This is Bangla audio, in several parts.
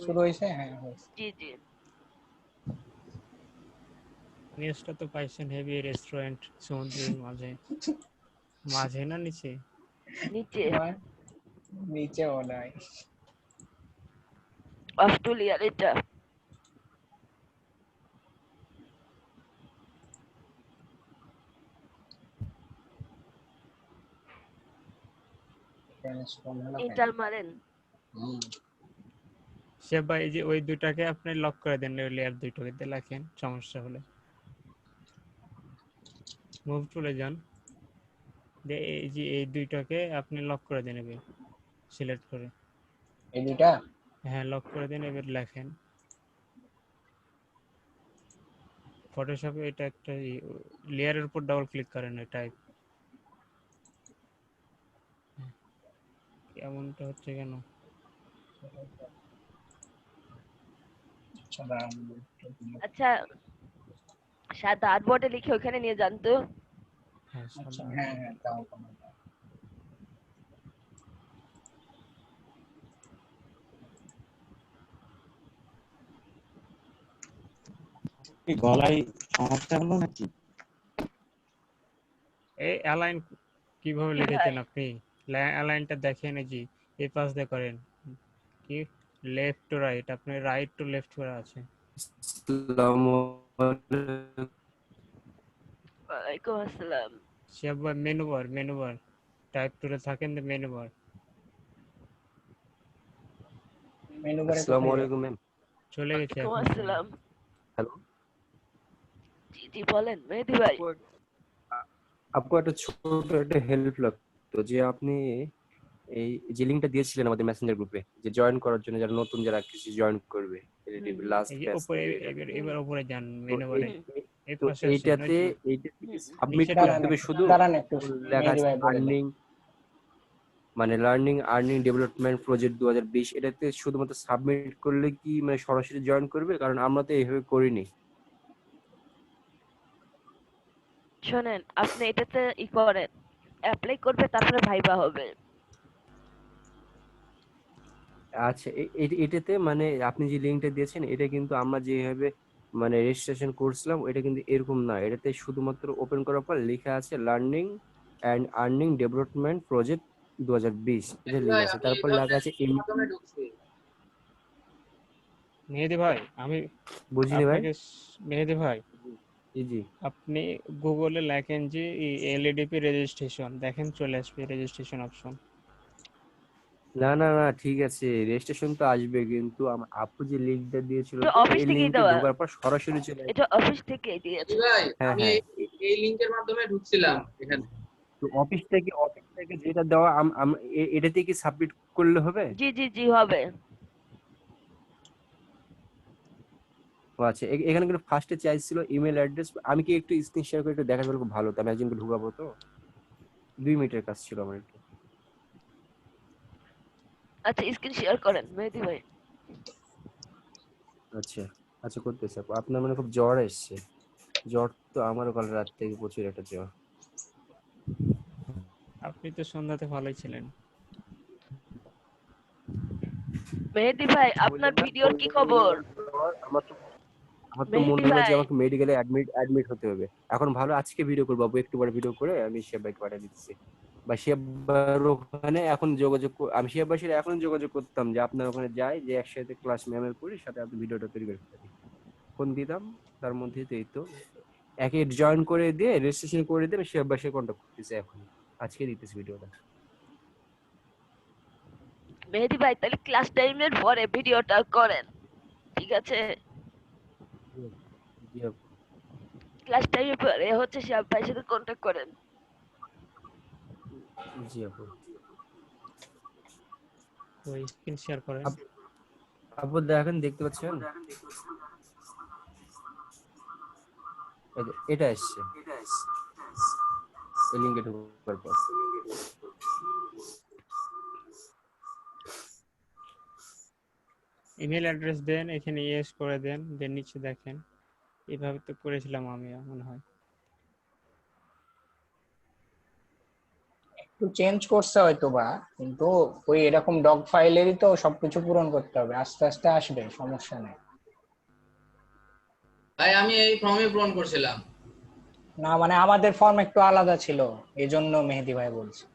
শুরু হয়েছে? হ্যাঁ হয়েছে। জি জি নিউজটা তো পাইছেন, হেভি রেস্টুরেন্ট সমুদ্রের মাঝে মাঝে না নিচে? নিচে নিচে মনে হয়। অস্ট্রেলিয়ার এটা। এটার মারেন। সে ভাই এই যে ওই দুটাকে আপনি লক করে দেন, ওই লেয়ার দুইটাকে লেখেন সমস্যা হলে। মুভ টুলে যান, এই যে এই দুইটাকে আপনি লক করে দেন, এবার সিলেক্ট করে। এই দুইটা? হ্যাঁ লক করে দেন, এবার লেখেন ফটোশপে। এটা একটা লেয়ারের উপর ডাবল ক্লিক করেন, টাইপ। এমনটা হচ্ছে কেন? আচ্ছা সাদা আর্টবোর্ডে লিখে ওখানে নিয়ে যান তো। হ্যাঁ আচ্ছা, সাদা। হ্যাঁ হ্যাঁ তাও কি গলায় সমস্যা হলো নাকি? এই অ্যালাইন কিভাবে জি লিখেছেন ভাই। আপনি? অ্যালাইনটা দেখেন, এই যে এই পাশ দিয়ে করেন, কি লেফট টু রাইট, আপনি রাইট টু লেফট করে আছে। আসসালামু আলাইকুম। ওয়ালাইকুম আসসালাম। সে মেনু বার টাইপ টুলে থাকেন, মেনু বার। মেনু বারে আসসালামু কোথায় আলাইকুম ম্যাম। চলে গেছে ওয়ালাইকুম এখন চলে। আসসালাম। হ্যালো, জি জি বলেন মেহেদি ভাই। আপু একটা ছোট একটা হেল্প লাগতো, যে আপনি এই যে লিঙ্কটা দিয়েছিলেন আমাদের মেসেঞ্জার গ্রুপে, যে জয়েন করার জন্য, যারা নতুন যারা কিছু জয়েন করবে লাস্ট এই যে ব্যাচ উপরে, থেকে। এবার উপরে যান তো মেনু বারে, এই তো পাশে আসেন, ওই এইটাতে যে সাবমিট নিচে করতে দাঁড়ান হবে একটু, শুধু। দাঁড়ান একটু, লেখা মেহেদি আছে ভাই বলে দেন। আর্নিং, মানে লার্নিং আর্নিং ডেভেলপমেন্ট প্রজেক্ট 2020, এটাতে শুধুমাত্র সাবমিট করলে কি মানে সরাসরি জয়েন করবে? কারণ আমরা তো এইভাবে করিনি। শোনেন আপনি এটাতে করেন, অ্যাপ্লাই করবে তারপরে ভাইবা হবে। আচ্ছা, এটাতে মানে আপনি যে লিঙ্কটা দিয়েছেন, এটা কিন্তু আমরা যেভাবে মানে রেজিস্ট্রেশন করছিলাম, এটা কিন্তু এরকম না। এটাতে শুধুমাত্র ওপেন করার পর লেখা আছে learning and earning development project 2020, এটা লিঙ্ক আছে। তারপর লেখা আছে মেহেদি ভাই আমি বুঝিনি ভাই। আপনাকে মেহেদি ভাই জি জি। আপনি গুগলে লেখেন যে এলইডিপি রেজিস্ট্রেশন, দেখেন চলে আসবে রেজিস্ট্রেশন অপশন। না না না, ঠিক আছে, রেজিস্ট্রেশন তো আসবে, কিন্তু আপু যে লিঙ্কটা দিয়েছিল, এটা তো অফিস এই থেকেই লিঙ্কে দেওয়া, ঢোকার পর সরাসরি চলে আসবে। এটা অফিস থেকেই দিয়েছে। ভাই হ্যাঁ আমি হ্যাঁ। এই লিংকের মাধ্যমে ঢুকছিলাম এখানে। তো অফিস থেকে যেটা দেওয়া এটাতে কি সাবমিট করলে হবে? জি জি জি হবে। ও আচ্ছা, এখানে কিন্তু ফার্স্টে চাইছিল ইমেল অ্যাড্রেস। আমি কি একটু স্ক্রিন শেয়ার করে একটু দেখা গেলে খুব ভালো হতো, আমি একজনকে ঢুকাবো তো। 2 মিনিটের কাজ ছিল আমার একটু। আচ্ছা স্ক্রিন শেয়ার করেন মেহেদি ভাই। আচ্ছা আচ্ছা, করতেছি আপু। আপনার মানে খুব জ্বর এসছে? জ্বর তো আমারও কাল রাত থেকে প্রচুর একটা জ্বর। আপনি তো সন্ধ্যাতে ভালোই ছিলেন। মেহেদি ভাই আপনার বললেন না, ভিডিওর কি খবর? আমার তো মেহেদি মনে হলো যে ভাই আমাকে মেডিকেলে অ্যাডমিট হতে হবে। এখন ভালো, আজকে ভিডিও করবো আপু, একটু পরে ভিডিও করে আমি শিয়াব ভাইকে পাঠিয়ে দিচ্ছি। বা শিয়াব ভাইয়ের ওখানে এখন আমি শিয়াব ভাইয়ের সাথে এখন যোগাযোগ করতাম, যে আপনার ওখানে যাই, যে একসাথে ক্লাস ম্যামের করি, সাথে আপনি ভিডিওটা তৈরি করে ফেলি, ফোন দিতাম। তার মধ্যে তো এই তো একে জয়েন করে দিয়ে রেজিস্ট্রেশন করে দিয়ে আমি শিয়াব ভাইয়ের সাথে কন্ট্যাক্ট করতেছি এখন, আজকে দিতেছি ভিডিওটা। মেহেদি ভাই তাহলে ক্লাস টাইমের পরে ভিডিওটা করেন, ঠিক আছে? জি আপু। ক্লাস টাইমের পরে হচ্ছে শিহাব ভাইয়ের সাথে কন্ট্যাক্ট করেন। জি আপু। তো স্ক্রিন শেয়ার করেন। আপু দেখেন, দেখতে পাচ্ছেন এটা এসছে এই লিঙ্কে ঢোকার পর। ইমেল অ্যাড্রেস দেন, এখানে ইয়েস করে দেন, দেন নিচে দেখেন। এইভাবে তো করেছিলাম আমি মনে হয়। একটু চেঞ্জ করছে হয়তো বা, কিন্তু ওই এরকম ডগ ফাইলেরই তো সবকিছু পূরণ করতে হবে, আস্তে আস্তে আসবে, সমস্যা নেই। ভাই আমি এই ফর্মে পূরণ করছিলাম। না মানে আমাদের ফর্ম একটু আলাদা ছিল, এজন্য মেহেদি ভাই বলছে।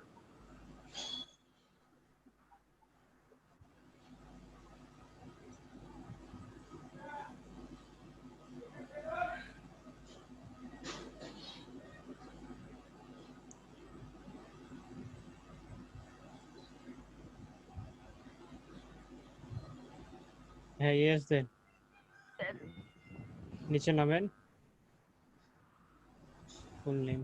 হ্যাঁ ইয়েস দেন, নিচে নামেন, ফুল নেম।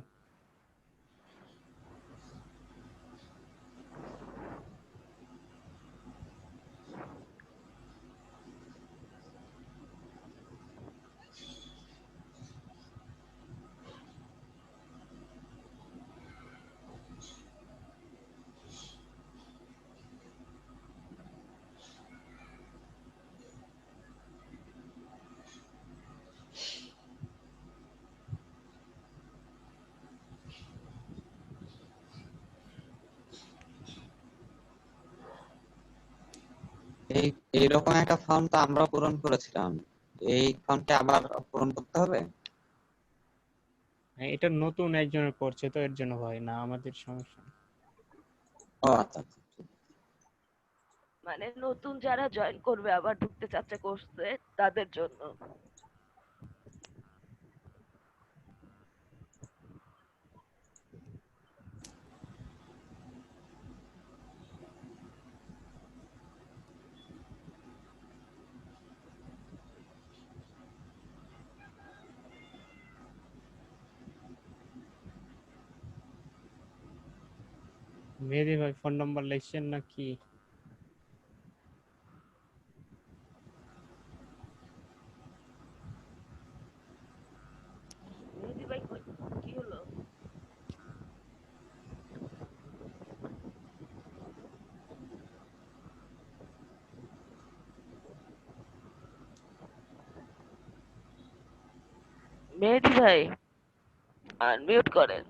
এই এইরকম একটা ফর্ম তো আমরা পূরণ করেছিলাম, এই ফর্মটা আবার পূরণ করতে হবে? হ্যাঁ, এটা নতুন একজনের করছে তো এর জন্য ভাই, না আমাদের সমস্যা নেই। ও আচ্ছা আচ্ছা। মানে নতুন যারা জয়েন করবে আবার ঢুকতে চাচ্ছে কোর্সে তাদের জন্য। মেহেদি ভাই ফোন নাম্বার লিখছেন নাকি? মেহেদি ভাই কি হলো? মেহেদি ভাই আনমিউট করেন।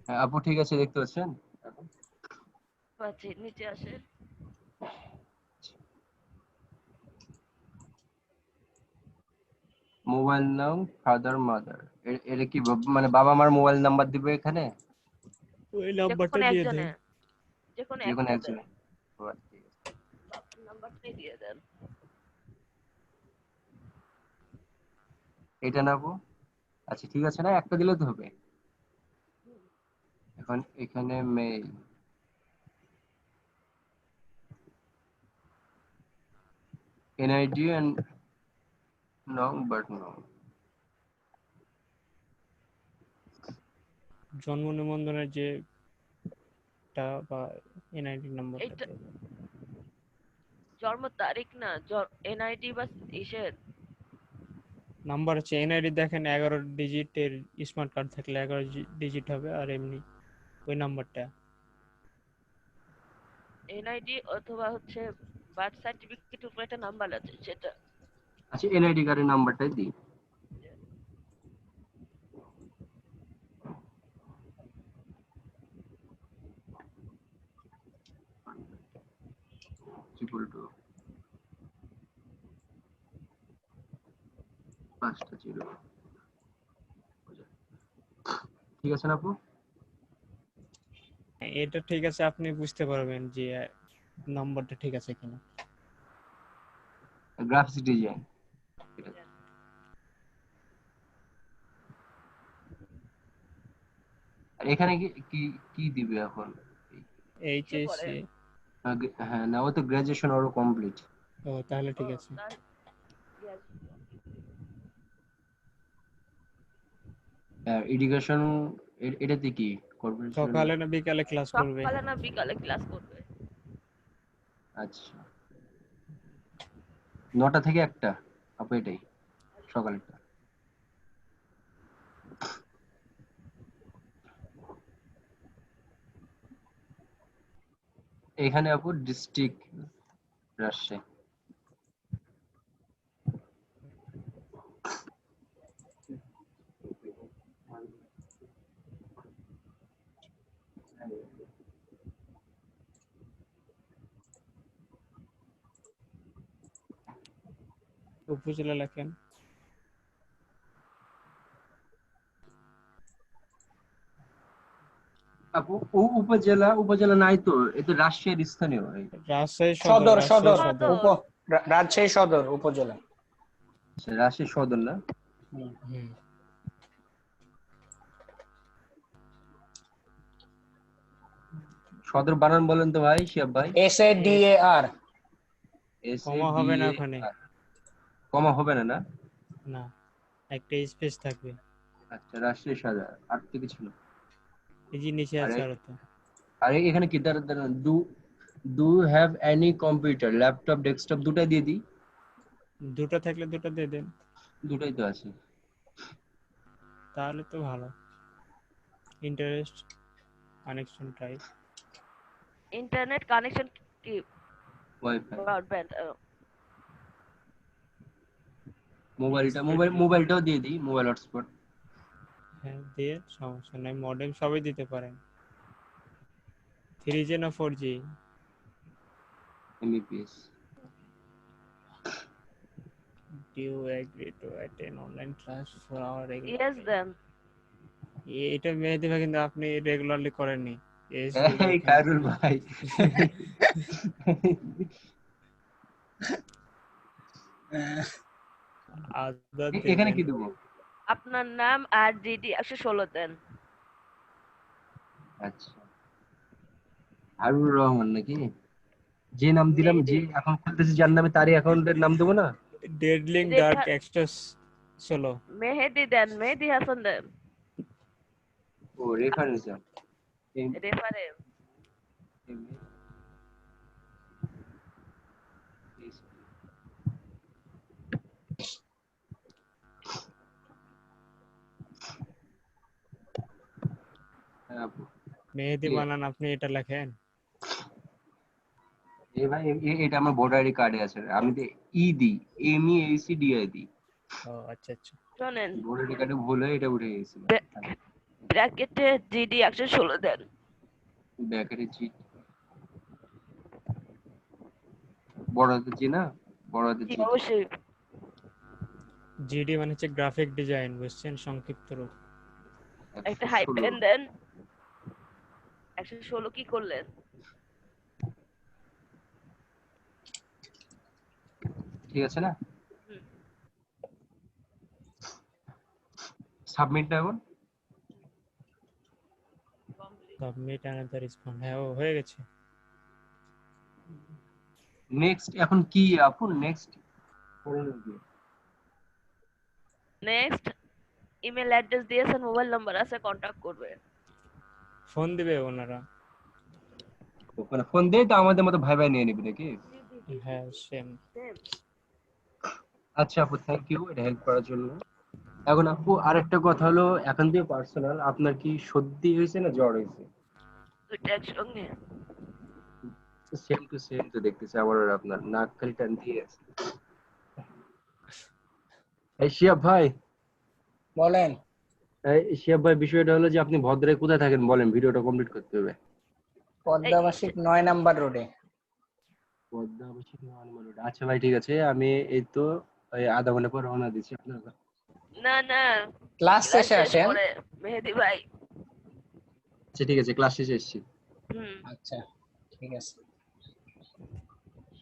হ্যাঁ, আপু ঠিক আছে, দেখতে পাচ্ছেন? পাচ্ছি, নিচে আসেন। মোবাইল নাম, ফাদার মাদার, এটা কি মানে বাবা মার মোবাইল নাম্বার দিবে এখানে? ওই যে নাম্বারটা কোনো দিয়ে একজনে, দেন। যে কোনো যে কোনো একটা দেন, একজনে? ও আচ্ছা, ঠিক আছে। বাবার নাম্বারটাই দিয়ে দেন। এটা না আপু? আচ্ছা ঠিক আছে, না একটা দিলে তো হবে। এখন এখানে মেল, এনআইডি এন্ড নং বাট নো। জন্ম নিবন্ধনের যে বা এনআইডি নাম্বারটা এইটা দিয়ে দেন। জন্ম তারিখ না, এনআইডি বা ইসের নাম্বার হচ্ছে এনআইডি, দেখেন 11 ডিজিটের, স্মার্ট কার্ড থাকলে 11 ডিজিট হবে, আর এমনি ওই নাম্বারটা। এনআইডি অথবা হচ্ছে বার্থ সার্টিফিকেটের উপর একটা নাম্বার আছে সেটা। আচ্ছা এনআইডি কার্ডের নাম্বারটাই দিই। ট্রিপল টু 5টা 0। ঠিক আছে না আপু? হ্যাঁ, এটা ঠিক আছে, আপনি বুঝতে পারবেন যে নাম্বারটা ঠিক আছে কিনা। গ্রাফিক্স ডিজাইন, আর এখানে কি কি কি দিবে এখন? কিসে এইচএসসি। পড়েন? হ্যাঁ, না ও তো গ্রাজুয়েশন ওরও কমপ্লিট। ও তাহলে ও ঠিক আছে। তার yes, এডুকেশন এটাতে কি কর্পোরেশন? সকালে না বিকালে ক্লাস করবে? সকালে না বিকালে ক্লাস করবে? আচ্ছা 9টা থেকে 1টা আপু, এটাই সকালেরটা? এখানে আপু ডিস্ট্রিক্ট রাজশাহী। উপজেলা লেখেন। আপু উপজেলা নাই তো, এটা রাজশাহীর স্থানীয়। রাজশাহী সদর রাজশাহী সদর সদর। রাজশাহী সদর উপজেলা। রাজশাহী সদর না? হুম। সদর বানান বলেন তো ভাই, শিয়াব ভাই। SADAR। কমা হবে না ওখানে। কমা হবে না না? না, একটা স্পেস থাকবে। আচ্ছা, রাজশাহী সদর। আর তো কিছু না। এই যে নিচে আছে আরো তো। আর এখানে কি দাঁড়ান, do have any computer, laptop, desktop দুটাই দিয়ে দিই? দুটো থাকলে দুটো দিয়ে দেন, দুটাই তো আছে। তাহলে তো ভালো। Interest connection type internet connection কি? ওয়াইফাই। ব্রডব্যান্ড। মোবাইলটাও দিয়ে দিই, মোবাইল হটস্পট। হ্যাঁ দিয়ে সমস্যা নাই, মডেম সবই দিতে পারেন। 3G না 4G? Mbps. Do you agree to attend online class for our regular? Yes then. এটা মেহেদি ভাই কিন্তু আপনি রেগুলারলি করেননি। এই কারুল ভাই। এখানে কি দেবো? আপনার নাম আর জিডি 116 দেন। আচ্ছা, হারুর রহমান নাকি? যে নাম দিলাম, যে এখন খুলতেছি যার নামে, তারই অ্যাকাউন্টের নাম দেবো না? ডেডলিং ডার্ক এক্সট্রাস 16। মেহেদি দেন, মেহেদি হাসান দেন। ও রেফারেন্স। রেফারেন্স। মেহেদি বানান আপনি এটা লেখেন। ভাই এটা আমার ভোটার আইডি কার্ডে আছে, আমি তো ই দিই, MEACDI দিই। ও আচ্ছা আচ্ছা। শুনেন, ভোটার আইডি কার্ডে ভুল হয়ে এটা উঠে গেছে। ব্র্যাকেটে জিডি 116 দেন। ব্যাকেটে জি, বড় হাতে জি না, বড় হাতে জি। অবশ্যই। জিডি মানে হচ্ছে গ্রাফিক ডিজাইন, বুঝছেন, সংক্ষিপ্ত রূপ। একটা হাইপেন দেন। 116 কি করলেন? ঠিক আছে না? সাবমিট না এখন? Submit another response. হ্যাঁ, ও হয়ে গেছে। নেক্সট এখন কি আপু? নেক্সট নেক্সট ইমেল অ্যাড্রেস দিয়েছেন, মোবাইল নাম্বার আছে, কন্টাক্ট করবে। ফোন দিবে ওনারা। ওখানে ফোন দিয়ে তো আমাদের মতো ভাই ভাই নিয়ে নিবি নাকি? হ্যাঁ সেম। আচ্ছা আপু, থ্যাংক ইউ এটা হেল্প করার জন্য। এখন আপু আরেকটা কথা হলো, এখন দিয়ে পার্সোনাল, আপনার কি সর্দি হয়েছে না জ্বর হয়েছে? দুইটা একসঙ্গে। সেম টু সেম তো দেখতেছি আমার আর আপনার, নাক খালি টান দিয়ে আছে। এই শিয়াব ভাই, বলেন। এই শিয়াব ভাই, বিষয়টা হলো যে আপনি ভদ্রায় কোথায় থাকেন বলেন, ভিডিওটা কমপ্লিট করতে হবে। পদ্মাবাসিক 9 নাম্বার রোডে। পদ্মাবাসিক 9 নম্বর রোড। আচ্ছা ভাই ঠিক আছে, আমি এই তো এই আধা ঘন্টা পর রওনা দিচ্ছি আপনার। না না, ক্লাস শেষে আসেন। পরে মেহেদি ভাই। আচ্ছা ঠিক আছে, ক্লাস শেষে এসেছি। আচ্ছা ঠিক আছে।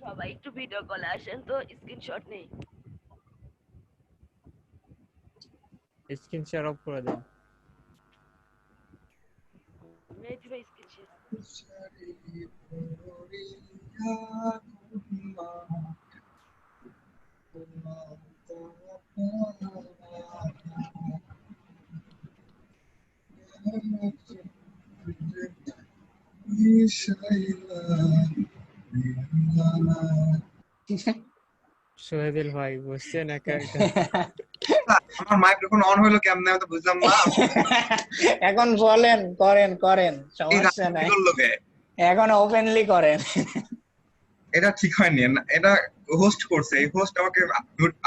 সবাই একটু ভিডিও কলে আসেন তো, স্ক্রিনশট নেই। স্ক্রিন শেয়ার অফ করে দেন। মেহেদি ভাই স্ক্রিনশট। সোহেদিল ভাই বুঝছেন, একা একা। আমার মাইক্রোফোন অন হলো কেমনে আমি তো বুঝলাম না। এখন বলেন, করেন সমস্যা নাই। কি করলো কে? এখন ওপেনলি করেন। এটা ঠিক হয়নি এটা হোস্ট করছে, এই হোস্ট আমাকে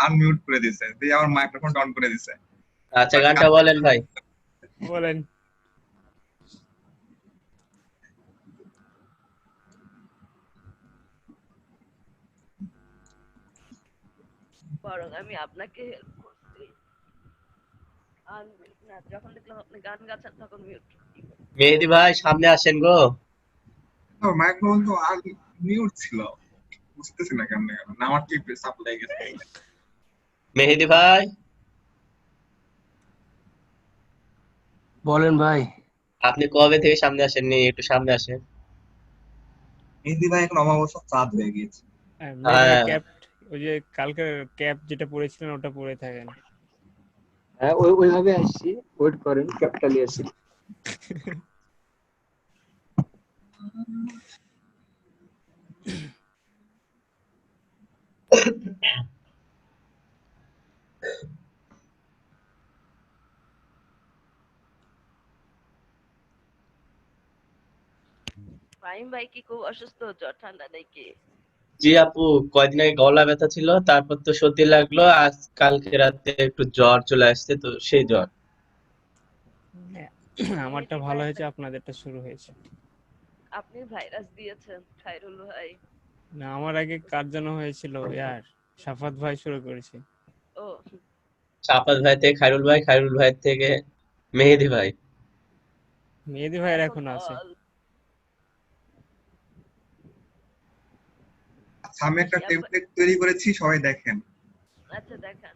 আনমিউট করে দিয়েছে, দিয়ে আমার মাইক্রোফোন অন করে দিয়েছে। আচ্ছা গানটা বলেন ভাই। বলেন। বরং আমি আপনাকে হেল্প করছি। না, যখন দেখলাম আপনি গান গাচ্ছেন তখন মিউট। মেহেদি ভাই সামনে আসেন গো। মাইক্রোফোন তো মিউট ছিল, বুঝতেছি না কেমনে গেল না, আমার ঠিক সাপ্লাই গেছে। মেহেদি ভাই বলেন ভাই। আপনি কবে থেকে সামনে আসেননি, একটু সামনে আসেন। মেহেদি ভাই এখন অমাবস্যা চাঁদ হয়ে গিয়েছে। হ্যাঁ। ক্যাপ, ওই যে কালকে ক্যাপ যেটা পরেছিলেন ওটা পরে থাকেন। হ্যাঁ ওইভাবে আসছি, ওয়েট করেন, ক্যাপটা নিয়ে আসি। ফাহিম ভাই কি খুব অসুস্থ, জ্বর ঠান্ডা নাকি? জি আপু, কয়দিন আগে গলা ব্যথা ছিল, তারপর তো সর্দি লাগলো, আজ কালকে রাতে একটু জ্বর চলে আসছে, তো সেই জ্বর। আমারটা ভালো হয়েছে, আপনাদেরটা শুরু হয়েছে। আপনি ভাইরাস দিয়েছেন খায়রুল ভাই। না, আমার আগে কার যেন হয়েছিল, ইয়ার সাফাত ভাই শুরু করেছে। ও সাফাত ভাই থেকে খায়রুল ভাই, খায়রুল ভাই থেকে মেহেদি ভাই। মেহেদি ভাইয়ের এখন এখন আছে। আচ্ছা আমি একটা টেমপ্লেট তৈরি করেছি, সবাই দেখেন। আচ্ছা দেখান।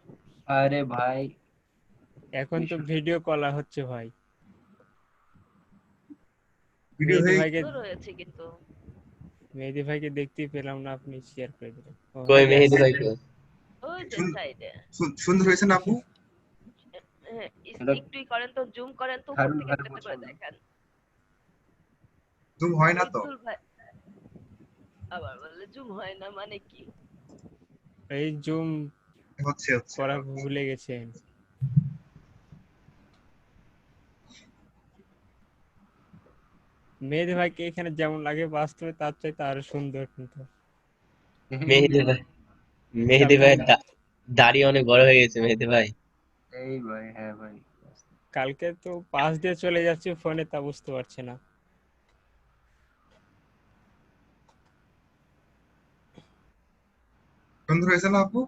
আরে ভাই এখন তো ভিডিও কল হচ্ছে ভাই। ভিডিও মেহেদি হয়ে ভাইকে, সুন্দর হয়েছে কিন্তু। মেহেদি ভাইকে দেখতেই পেলাম না, আপনি শেয়ার করে দিলেন। ও, কই এই যে মেহেদি আছে। ভাই কই? ওই যে সাইডে। সুন্দর হয়েছে না আপু? একটুই করেন তো, জুম করেন তো, উপর হারুন থেকে ভাই একটা করে দেখান। জুম হয় না তো? মৃদুল ভাই আবার বলে জুম হয় না, মানে কি? এই জুম হচ্ছে হচ্ছে করা ভুলে গেছেন। মেহেদি ভাইকে এখানে যেমন লাগে বাস্তবে তার চাইতে আরো সুন্দর কিন্তু। মেহেদি ভাই, মেহেদি ভাই দাড়ি অনেক বড় হয়ে গেছে মেহেদি ভাই। এই ভাই, হ্যাঁ ভাই। কালকে তো পাশ দিয়ে চলে যাচ্ছে ফোনে, তা বুঝতে পারছে না। সুন্দর হয়েছে না আপু?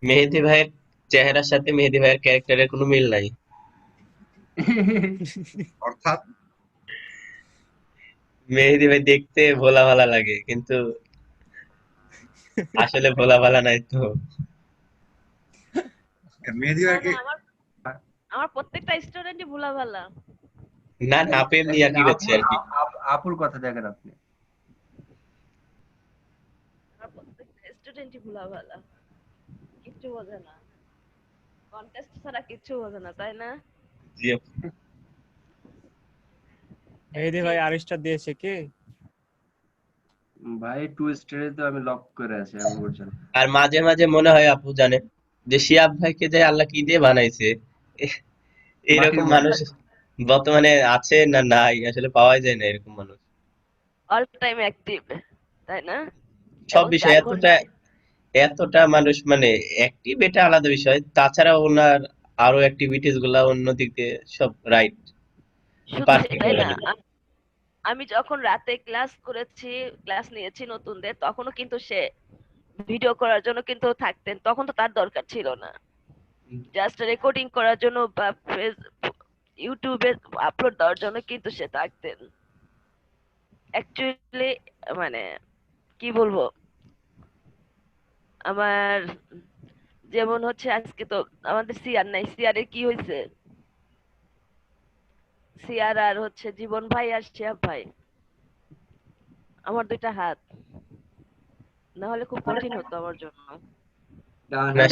মেহেদি ভাইয়ের চেহারার সাথে মেহেদি ভাইয়ের ক্যারেক্টারের কোনো মিল নাই। অর্থাৎ মেহেদি ভাই দেখতে ভোলা ভালা লাগে, কিন্তু আসলে ভোলা ভালা নাই তো। মেহেদি না ভাইকে না, আমার প্রত্যেকটা স্টুডেন্টই ভোলা ভালা। না না, আপু এমনি আর কি করছে আর কি। আপুর কথা দেখেন আপনি। আমার প্রত্যেকটা স্টুডেন্টই ভোলা ভালা, কিচ্ছু বোঝে না, কন্টেস্ট ছাড়া কিচ্ছু বোঝে না, তাই না? জি আপু। মেহেদি ভাই আরিশটা দিয়েছে কে? ভাই 2 স্টারে তো আমি লক করে আছি এখন পর্যন্ত। আর মাঝে মাঝে মনে হয় আপু জানেন যে শিয়াব ভাইকে যে আল্লাহ কি দিয়ে বানাইছে, এইরকম মানুষ বর্তমানে আছে না নাই আসলে পাওয়া যায় না, এরকম মানুষ অল টাইম অ্যাক্টিভ, তাই না? সব এবং বিষয়ে 4 ঘন্টা এতটা মানুষ মানে অ্যাক্টিভ, এটা আলাদা বিষয়, তাছাড়া ওনার আরো অ্যাক্টিভিটিস গুলা অন্য দিক দিয়ে সব রাইট, শুধু পারফেক্ট সেটাই বলা না, যায়। আমি যখন রাতে ক্লাস নিয়েছি নতুনদের, তখনও কিন্তু সে ভিডিও করার জন্য কিন্তু থাকতেন, তখন তো তার দরকার ছিল না, জাস্ট রেকর্ডিং করার জন্য বা ইউটিউবে আপলোড দেওয়ার জন্য কিন্তু সে থাকতেন। অ্যাকচুয়ালি মানে কি বলবো, আমার যেমন হচ্ছে আজকে তো আমাদের সিআর নাই, সিআর এর কি হয়েছে, সিআর আর হচ্ছে জীবন ভাই আর শিহাব ভাই, আমার 2টা হাত, না হলে খুব কঠিন হতো আমার জন্য। না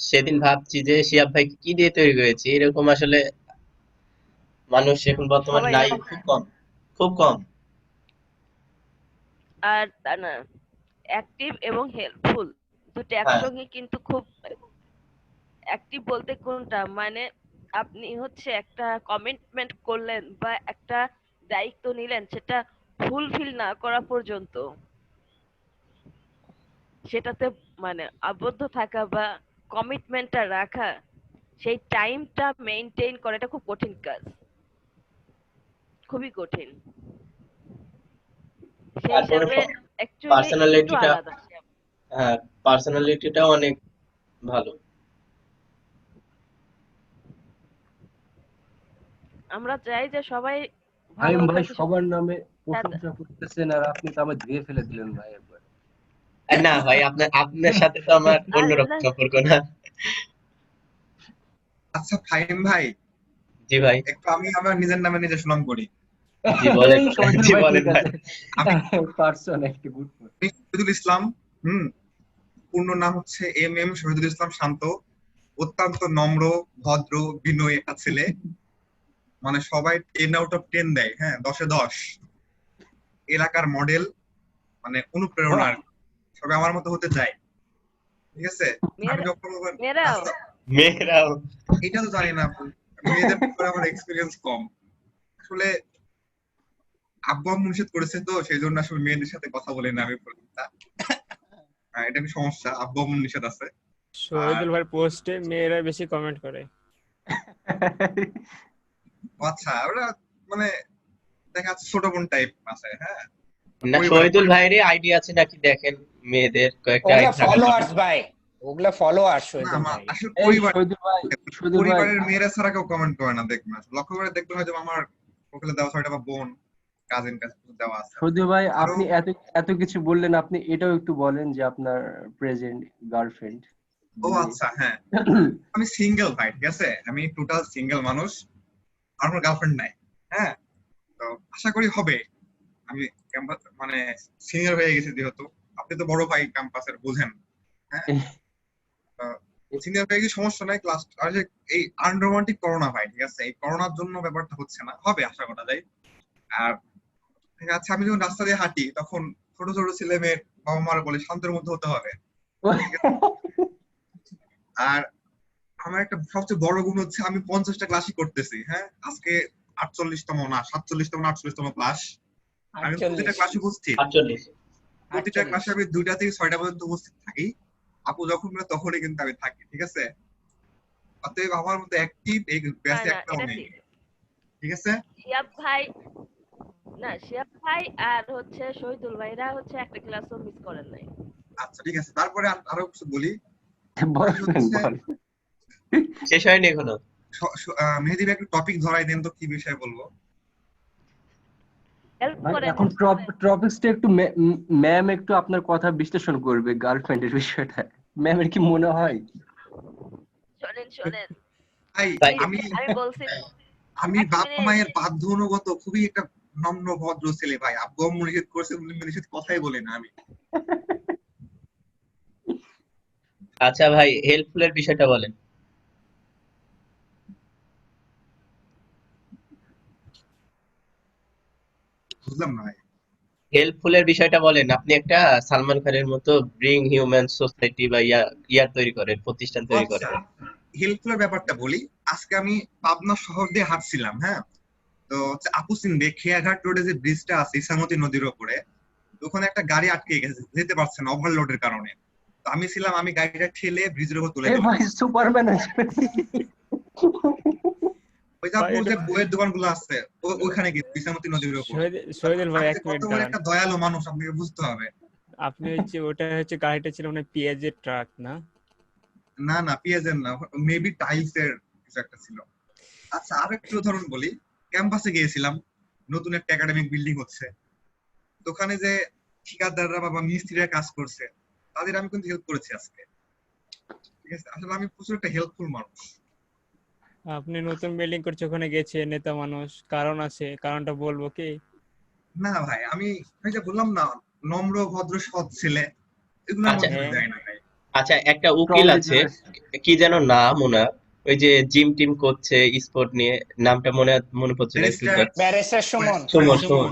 সেদিন ভাবছি যে শিয়াব ভাই কি দিয়ে তৈরি করেছে, এরকম আসলে মানুষ এখন বর্তমানে সবাই নাই, জানে। খুব কম, খুব কম। আর তা না, অ্যাক্টিভ এবং হেল্পফুল দুটো হ্যাঁ। একসঙ্গে কিন্তু খুব অ্যাক্টিভ বলতে কোনটা, মানে আপনি হচ্ছে একটা কমিটমেন্ট করলেন বা একটা দায়িত্ব নিলেন, সেটা ফুলফিল না করা পর্যন্ত সেটাতে মানে আবদ্ধ থাকা বা কমিটমেন্টটা রাখা, সেই টাইমটা মেইনটেইন করাটা খুব কঠিন কাজ, খুবই কঠিন। সেই তারপরে হিসাবে অ্যাকচুয়ালি একটু পার্সোনালিটিটা, আলাদা। হ্যাঁ পার্সোনালিটিটাও অনেক ভালো। আমরা চাই যে সবাই আইম ভালো ভাই থাকে। সবার নামে হ্যাঁ, প্রশংসা করতেছেন আর আপনি তো আমার ধুয়ে ফেলে দিলেন ভাই একবার। না ভাই, আপনার সাথে তো আমার আর অন্যরকম না, সম্পর্ক না। আচ্ছা ফাহিম ভাই, জি ভাই, একটু আমি আমার নিজের নামে নিজে সুনাম করি। জি বলেন, এই শহীদুল জি ভাই বলেন ঠিক ভাই। আছে। আমি পারসন একটা গুড। শহীদুল ইসলাম। পূর্ণ নাম হচ্ছে MM শহীদুল ইসলাম শান্ত। অত্যন্ত নম্র, ভদ্র, বিনয়ী একটা ছেলে। মানে সবাই 10/10 দেয়, হ্যাঁ 10/10। এলাকার মডেল, মানে অনুপ্রেরণা আর কি। সবাই আমার মতো হতে চায়, ঠিক আছে। আমি যখন মেয়েরাও মেয়েরাও এটা তো জানি না আপু, মেয়েদের ব্যাপারে আমার এক্সপিরিয়েন্স কম আসলে। আব্বু আম্মু নিষেধ করেছে তো সেই জন্য আসলে মেয়েদের সাথে কথা বলি না আমি। এটা কি সমস্যা? আব্বু আম্মু নিষেধ আছে। শহীদুল ভাই পোস্টে মেয়েরা বেশি কমেন্ট করে। আচ্ছা, ওরা মানে দেখা যাচ্ছে ছোট বোন টাইপ আছে, হ্যাঁ। না, শহীদুল ভাইয়েরই আইডি আছে নাকি দেখেন, মেয়েদের কয়েকটা ওগুলা আইডি থাকার কথা। ফলোয়ার্স ভাই, ওগুলা ফলোয়ার্স না শহীদুল ভাই। আসলে এই শহীদুল ভাই, শহীদুল ভাই পরিবারের মেয়েরা ছাড়া কেউ কমেন্ট করে না, দেখবেন লক্ষ্য করে দেখবেন হয়তো আমার প্রোফাইলে দেওয়া ছয়টা বা বোন কাজিন দেওয়া আছে। শহীদুল ভাই আরো আপনি এত এত কিছু বললেন, আপনি এটাও একটু বলেন যে আপনার প্রেজেন্ট গার্লফ্রেন্ড। ও আচ্ছা, হ্যাঁ আমি সিঙ্গেল ভাই, ঠিক আছে। আমি টোটাল সিঙ্গেল মানুষ, আমার গার্লফ্রেন্ড নাই, হ্যাঁ। তো আশা করি হবে। আমি ক্যাম্পাস মানে সিনিয়র হয়ে গেছি যেহেতু, আপনি তো বড় ভাই ক্যাম্পাসের, বুঝেন, হ্যাঁ। সিনিয়র হয়ে গেছি, সমস্যা নাই। ক্লাস আর যে এই আনরোমান্টিক করোনা ভাই, ঠিক আছে, এই করোনার জন্য ব্যাপারটা হচ্ছে না, হবে আশা করা যায়। আর ঠিক আছে, আমি যখন রাস্তা দিয়ে হাঁটি তখন ছোট ছোট ছেলে মেয়ের বাবা মারা বলে শান্তের মধ্যে হতে হবে। আর আমার একটা সবচেয়ে বড় গুণ হচ্ছে আমি 50টা ক্লাসই করতেছি, হ্যাঁ। আজকে 48তম না 47তম না 48তম ক্লাস। আমি প্রতিটা ক্লাসে উপস্থিত, 48। প্রতিটা ক্লাসে আমি 2টা থেকে 6টা পর্যন্ত উপস্থিত থাকি। আপু যখন বলে তখনই কিন্তু আমি থাকি, ঠিক আছে। অতএব আমার মধ্যে অ্যাক্টিভ এই ব্যাচে না, একটাও এটা নেই, ঠিক। ঠিক আছে। শিহাব ভাই, না শিহাব ভাই আর হচ্ছে শহীদুল ভাইরা হচ্ছে একটা ক্লাসও মিস করেন নাই। আচ্ছা ঠিক আছে, তারপরে আরো কিছু বলি। শেষ হয়নি এখনো। মেহেদী ভাই একটা টপিক ধরাই দেন তো, কি বিষয়ে বলবো? হেল্প ভাই করেন। এখন টপিকসটা একটু ম্যাম একটু আপনার কথা বিশ্লেষণ করবে গার্লফ্রেন্ডের বিষয়টা। ম্যামের কি মনে হয়? শোনেন ভাই আমি বলছি আমি এক বাবা মিনিট। মায়ের বাধ্য অনুগত খুবই একটা নম্র ভদ্র ছেলে ভাই। আব্বু আম্মু নিষেধ করছে, নিষেধ কথাই বলি না আমি। আচ্ছা ভাই, হেল্পফুলের বিষয়টা বলেন। বুঝলাম না ভাই। হেল্পফুলের বিষয়টা বলেন। আপনি একটা সালমান খানের মতো ব্রিং হিউম্যান সোসাইটি বা ইয়ার তৈরি করেন, প্রতিষ্ঠান তৈরি করেন। হেল্পফুলের ব্যাপারটা বলি। আজকে আমি পাবনা শহর দিয়ে হাঁটছিলাম, হ্যাঁ। তো আপু চিনবে খেয়াঘাট রোডে যে ব্রিজটা আছে ইসামতি নদীর উপরে, ওখানে একটা গাড়ি আটকে গেছে, যেতে পারছে না ওভারলোডের কারণে। তো আমি ছিলাম, আমি গাড়িটা ঠেলে ব্রিজের উপর তুলে এই দিলাম। ভাই সুপারম্যান আছে। ওই যে আপুর যে বইয়ের দোকানগুলো আছে ওইখানে গিয়ে ইসামতি নদীর উপর। শহীদুল ভাই এক মিনিট কত বড় দাঁড়ান। একটা দয়ালু মানুষ আপনাকে বুঝতে হবে। আপনি হচ্ছে ওটা হচ্ছে গাড়িটা ছিল মানে পেঁয়াজের ট্রাক না? না না পেঁয়াজের না, মেবি টাইলস এর কিছু একটা ছিল। আচ্ছা আরেকটা উদাহরণ বলি। ক্যাম্পাসে গিয়েছিলাম, নতুন একটা একাডেমিক বিল্ডিং হচ্ছে। তো ওখানে যে ঠিকাদাররা বা মিস্ত্রিরা কাজ করছে তাদের আমি কিন্তু হেল্প করেছি আজকে, ঠিক আছে। আসলে আমি প্রচুর একটা হেল্পফুল মানুষ। আপনি নতুন বিল্ডিং করছে, ওখানে গেছে নেতা মানুষ, কারণ আছে, কারণটা বলবো কি? না ভাই, আমি ওই যে বললাম না, নম্র ভদ্র সৎ ছেলে, এগুলোর আচ্ছা মধ্যে যায় না ভাই। আচ্ছা, একটা উকিল আছে, কি যেন নাম ওনার, ওই যে জিম টিম করছে স্পোর্ট নিয়ে, নামটা মনে পড়ছে না একটু। ব্যারিস্টার সুমন। সুমন।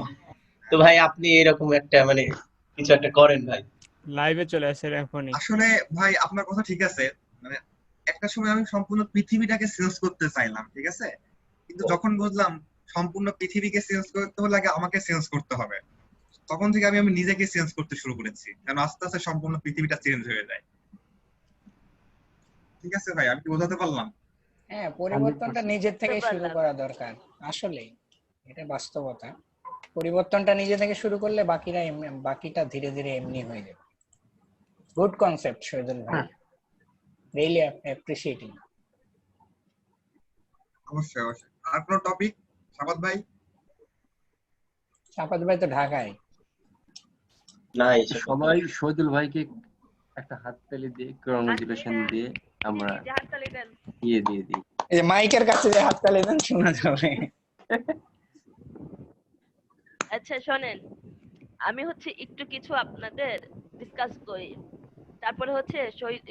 তো ভাই আপনি এরকম একটা মানে কিছু একটা করেন ভাই। লাইভে চলে আসে এখনই। আসলে ভাই আপনার কথা ঠিক আছে, মানে একটা সময় আমি সম্পূর্ণ পৃথিবীটাকে চেঞ্জ করতে চাইলাম, ঠিক আছে, কিন্তু যখন বুঝলাম সম্পূর্ণ পৃথিবীকে চেঞ্জ করতে হলে আগে আমাকে চেঞ্জ করতে হবে, তখন থেকে আমি নিজেকে চেঞ্জ করতে শুরু করেছি, যেন আস্তে আস্তে সম্পূর্ণ পৃথিবীটা চেঞ্জ হয়ে যায়। ঠিক আছে ভাই, আমি কি বোঝাতে পারলাম? হ্যাঁ, পরিবর্তনটা 100%। নিজের থেকে শুরু পারলাম। করা দরকার আসলেই, এটা বাস্তবতা। পরিবর্তনটা নিজে থেকে শুরু করলে বাকিটা ধীরে ধীরে এমনি হয়ে যাবে। গুড কনসেপ্ট শহীদুল ভাই, রিয়েলি অ্যাপ্রিশিয়েটিং। অবশ্যই অবশ্যই। আর কোনো টপিক সাবাত ভাই? চাপাত ভাই তো ঢাকায়। না এসব সবাই শহীদুল ভাইকে একটা হাততালি দিয়ে কংগ্রেচুলেশন আচ্ছা, দিয়ে আমরা জি, হাততালি দেন। দিয়ে দিই। এই যে মাইকের কাছে যে হাততালি দেন শোনা যাবে। আচ্ছা শোনেন, আমি হচ্ছে একটু কিছু আপনাদের ডিসকাস করি, তারপরে হচ্ছে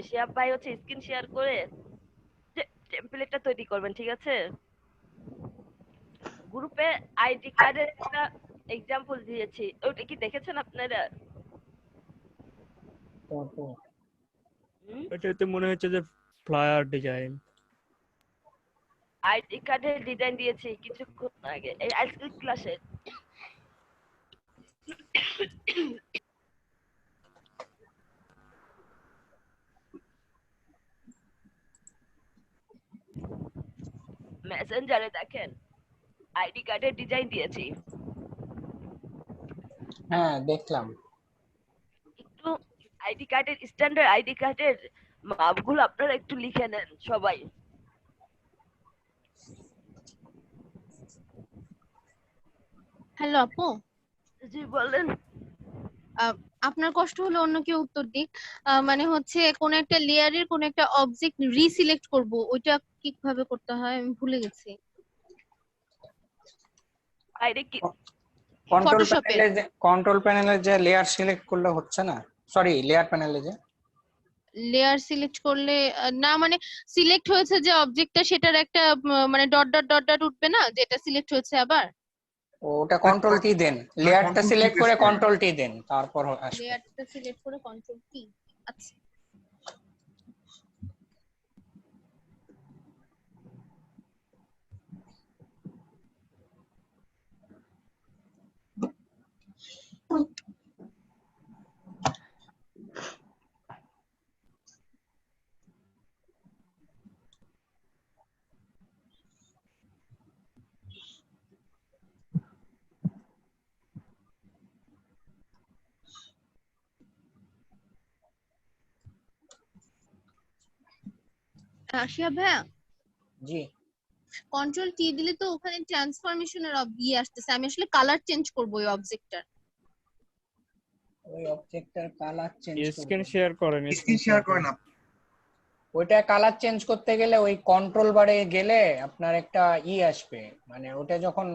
শিহাব ভাই হচ্ছে স্ক্রিন শেয়ার করে টেমপ্লেটটা তৈরি করবেন, ঠিক আছে? গ্রুপে আইডি কার্ডের একটা এক্সাম্পল দিয়েছি, ওটা কি দেখেছেন আপনারা? এটাতে মনে হচ্ছে যে ফ্লায়ার ডিজাইন। আইডি কার্ডের ডিজাইন দিয়েছি কিছুক্ষণ আগে এই আজকের ক্লাসে। মেসেঞ্জারে দেখেন আইডি কার্ডের ডিজাইন দিয়েছি। হ্যাঁ দেখলাম। একটু আইডি কার্ডের স্ট্যান্ডার্ড আইডি কার্ডের মাপগুলো আপনারা একটু লিখে নেন সবাই। হ্যালো আপু, জি বলেন। আপনার কষ্ট হলে অন্য কেউ উত্তর দিক। মানে হচ্ছে কোন একটা লেয়ারের কোন একটা অবজেক্ট রিসিলেক্ট করব, ওইটা কিভাবে করতে হয় আমি ভুলে গেছি। আইডি কি ফটোশপে কন্ট্রোল প্যানেলে যে লেয়ার সিলেক্ট করলে হচ্ছে না, সরি লেয়ার প্যানেলে যে লেয়ার সিলেক্ট করলে না, মানে সিলেক্ট হয়েছে যে অবজেক্টটা সেটার একটা মানে ডট ডট ডট ডট উঠবে না, যেটা সিলেক্ট হয়েছে আবার ওটা কন্ট্রোল টি দেন, লেয়ারটা control key সিলেক্ট press করে করেন। কন্ট্রোল টি দেন, তারপর আসবে। লেয়ারটা সিলেক্ট করে কন্ট্রোল কি। আচ্ছা আশিয়া ভাইয়া, জি কন্ট্রোল টি দিলে তো ওখানে ট্রান্সফরমেশনের ইয়ে আসতেছে, আমি আসলে কালার চেঞ্জ করব ওই অবজেক্টটার। ওই অবজেক্টটার কালার চেঞ্জ স্ক্রিন করব, শেয়ার করেন, স্ক্রিন শেয়ার করেন আপনি। ওইটা কালার চেঞ্জ করতে গেলে ওই কন্ট্রোল বারে গেলে আপনার একটা আসবে, মানে ওটা যখন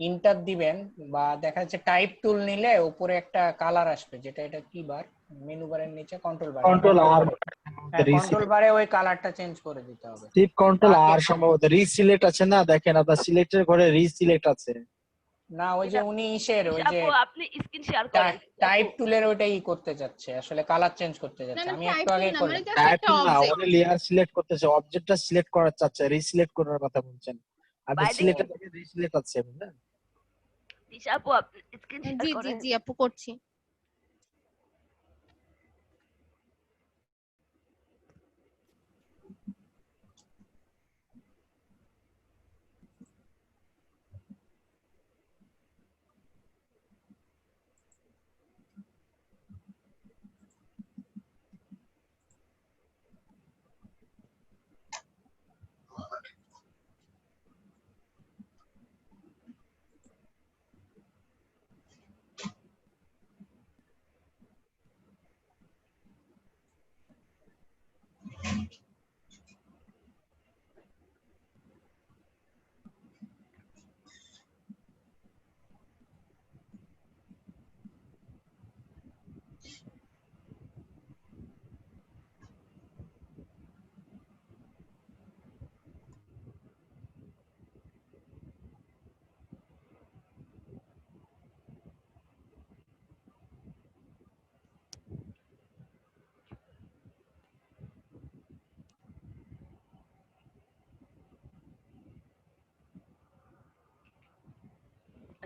ইন্টার দিবেন বা দেখা যাচ্ছে টাইপ টুল নিলে উপরে একটা কালার আসবে, যেটা এটা কি বার, মেনু বারের নিচে কন্ট্রোল বারে, কন্ট্রোল আর কন্ট্রোল বারে ওই কালারটা চেঞ্জ করে দিতে হবে। শিফট কন্ট্রোল আর সম্ভবত রিসিলেক্ট আছে না, দেখেন আপনার সিলেক্টের ঘরে রিসিলেক্ট আছে না ওই যে উনি ওই যে আপু আপনি স্ক্রিন শেয়ার করেন। টাইপ টুলের ওইটাই করতে যাচ্ছে, আসলে কালার চেঞ্জ করতে না যাচ্ছে। না আমি টাইপ একটু আগে না, করলাম। মানে জাস্ট টাইপ একটা না, অবজেক্ট। ওরে লেয়ার সিলেক্ট করতেছে, অবজেক্টটা সিলেক্ট করা চাচ্ছে, রিসিলেক্ট করার কথা বলছেন আপনি, বাইরে সিলেক্টের জায়গায় রিসিলেক্ট আছে বুঝলেন। দিশা আপু আপনি স্ক্রিন শেয়ার জি জি করেন। জি আপু করছি।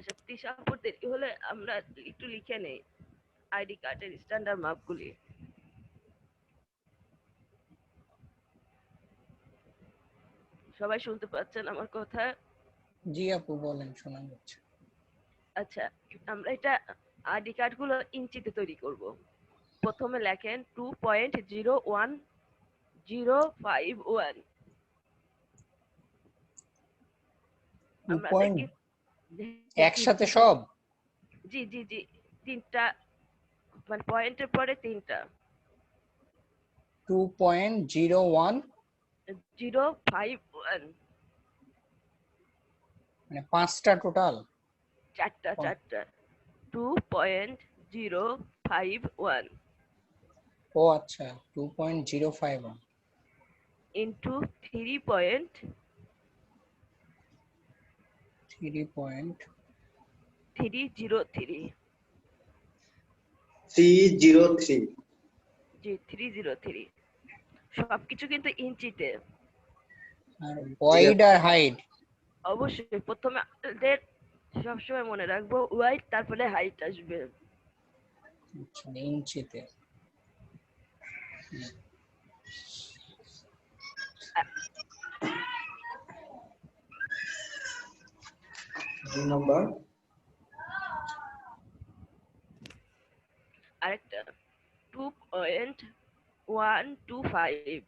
আচ্ছা, তিশাপুর দেরি হলে আমরা একটু লিখে নেই আইডি কার্ডের স্ট্যান্ডার্ড মাপগুলি। সবাই শুনতে পাচ্ছেন আমার কথা? জি আপু বলেন, শোনা যাচ্ছে। আচ্ছা, আমরা এটা আইডি কার্ড গুলো ইঞ্চিতে তৈরি করব। প্রথমে লেখেন 2.01051। আমরা 2 দেখি একসাথে সব? জি জি জি, তিনটা মানে পয়েন্টের পরে তিনটা। 2.01 051 মানে 5টা টোটাল? চারটা 2.051 ও আচ্ছা, 2.051 into 3.303 303 জি 303। সবকিছু কিন্তু ইঞ্চিতে। আর ওয়াইড আর হাইট? অবশ্যই প্রথমে আমাদের সবসময় মনে রাখবো ওয়াইড, তারপরে হাইট আসবে। আচ্ছা, ইঞ্চিতে। নাম্বার আরেকটা 2.125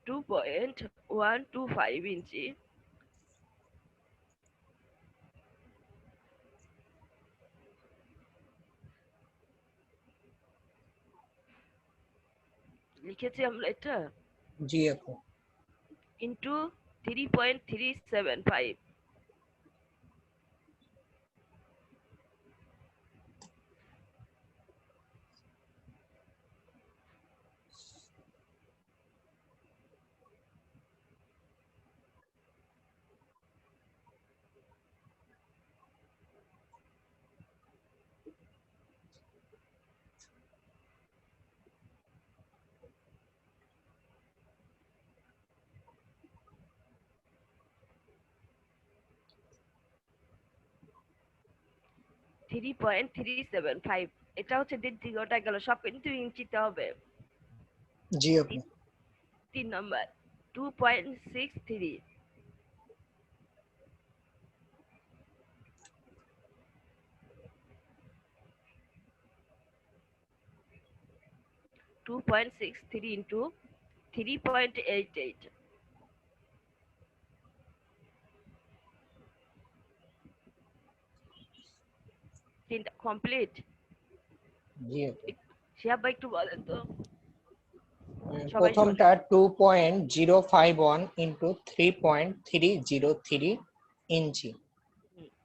2.125 ইঞ্চি। লিখেছি আমরা এটা জি আপু। Into 3.375। Three point three seven five এটা হচ্ছে দীর্ঘটা গেল, সব কিন্তু ইঞ্চিতে হবে। জি আপু। 3 নাম্বার 2.63 2.63 into 3.88। তিনটা কমপ্লিট? জি আপু। শিহাব ভাই একটু বলেন তো। সবাই প্রথমটা 2.051 ইন্টু 3.303 ইঞ্চি।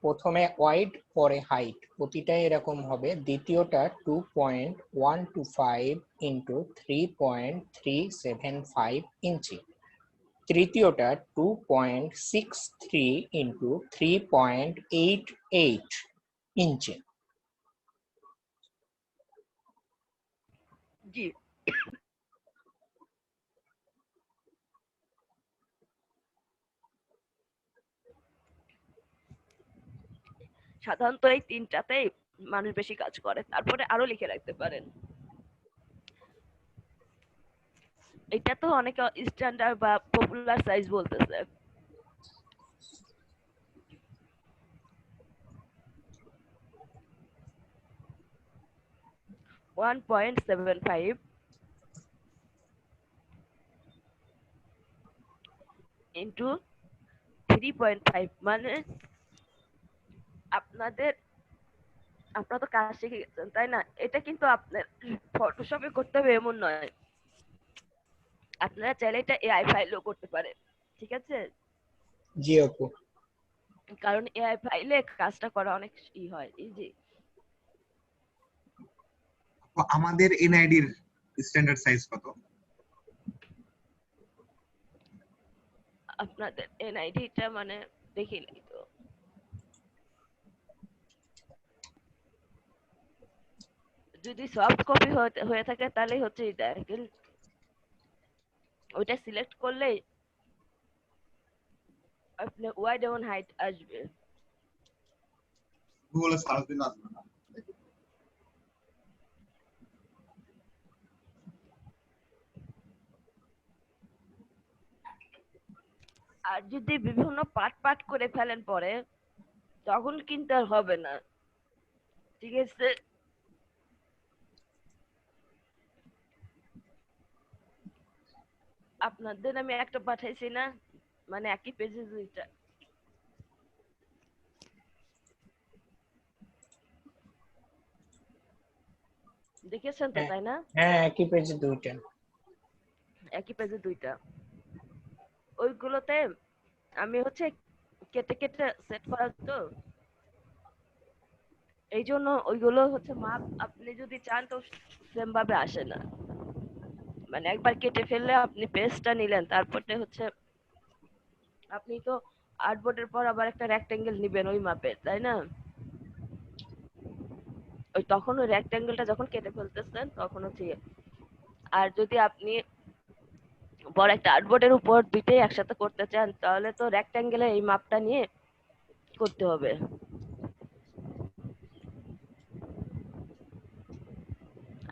প্রথমে ওয়াইড পরে হাইট, প্রতিটাই এরকম হবে। দ্বিতীয়টা 2.125 ইন্টু 3.375 ইঞ্চি। তৃতীয়টা 2.63 ইন্টু 3.88 ইঞ্চি। জি সাধারণত এই তিনটাতেই মানুষ বেশি কাজ করে, তারপরে আরো লিখে রাখতে পারেন। এটা তো অনেকে স্ট্যান্ডার্ড বা পপুলার সাইজ বলতেছে। One point seven five into 3.5 মানে আপনারা তো কাজ শিখে গেছেন তাই না? এটা কিন্তু আপনার ফটোশপে করতে হবে এমন নয়, আপনারা চাইলে এটা এআই ফাইলেও করতে পারেন। ঠিক আছে? জি আপু। কারণ এআই ফাইলে কাজটা করা অনেক হয়, ইজি। আমাদের এনআইডির স্ট্যান্ডার্ড সাইজ কত? আপনাদের এনআইডিটা মানে দেখি নাই তো। যদি সফট কপি হয়ে থাকে তাহলে হচ্ছে এটা ওইটা সিলেক্ট করলেই আপনার ওয়াইড এবং হাইট আসবে। গুগলে সার্চ দিন আসবে না। আর যদি বিভিন্ন পার্ট পার্ট করে ফেলেন পরে, তখন কিন্তু আর হবে না, ঠিক আছে? আপনাদের আমি একটা পাঠাইছি না, মানে একই পেজে দুইটা। দেখেছেন তো, তাই না? হ্যাঁ, একই পেজে দুইটা। একই পেজে দুইটা। ওইগুলোতে আমি হচ্ছে কেটে কেটে সেট করা, তো এই জন্য ওইগুলো হচ্ছে মাপ আপনি যদি চান তো সেম ভাবে আসে না। মানে একবার কেটে ফেললে আপনি পেজটা নিলেন, তারপরে হচ্ছে আপনি তো আর্টবোর্ডের পর আবার একটা রেক্টেঙ্গেল নিবেন ওই মাপের, তাই না? ওই তখন ওই রেক্টেঙ্গেলটা যখন কেটে ফেলতেছেন তখন হচ্ছে আর যদি আপনি বড় একটা আর্টবোর্ডের উপর দুইটাই একসাথে করতে চান, তাহলে তো রেক্টেঙ্গেলের এই মাপটা নিয়ে করতে হবে।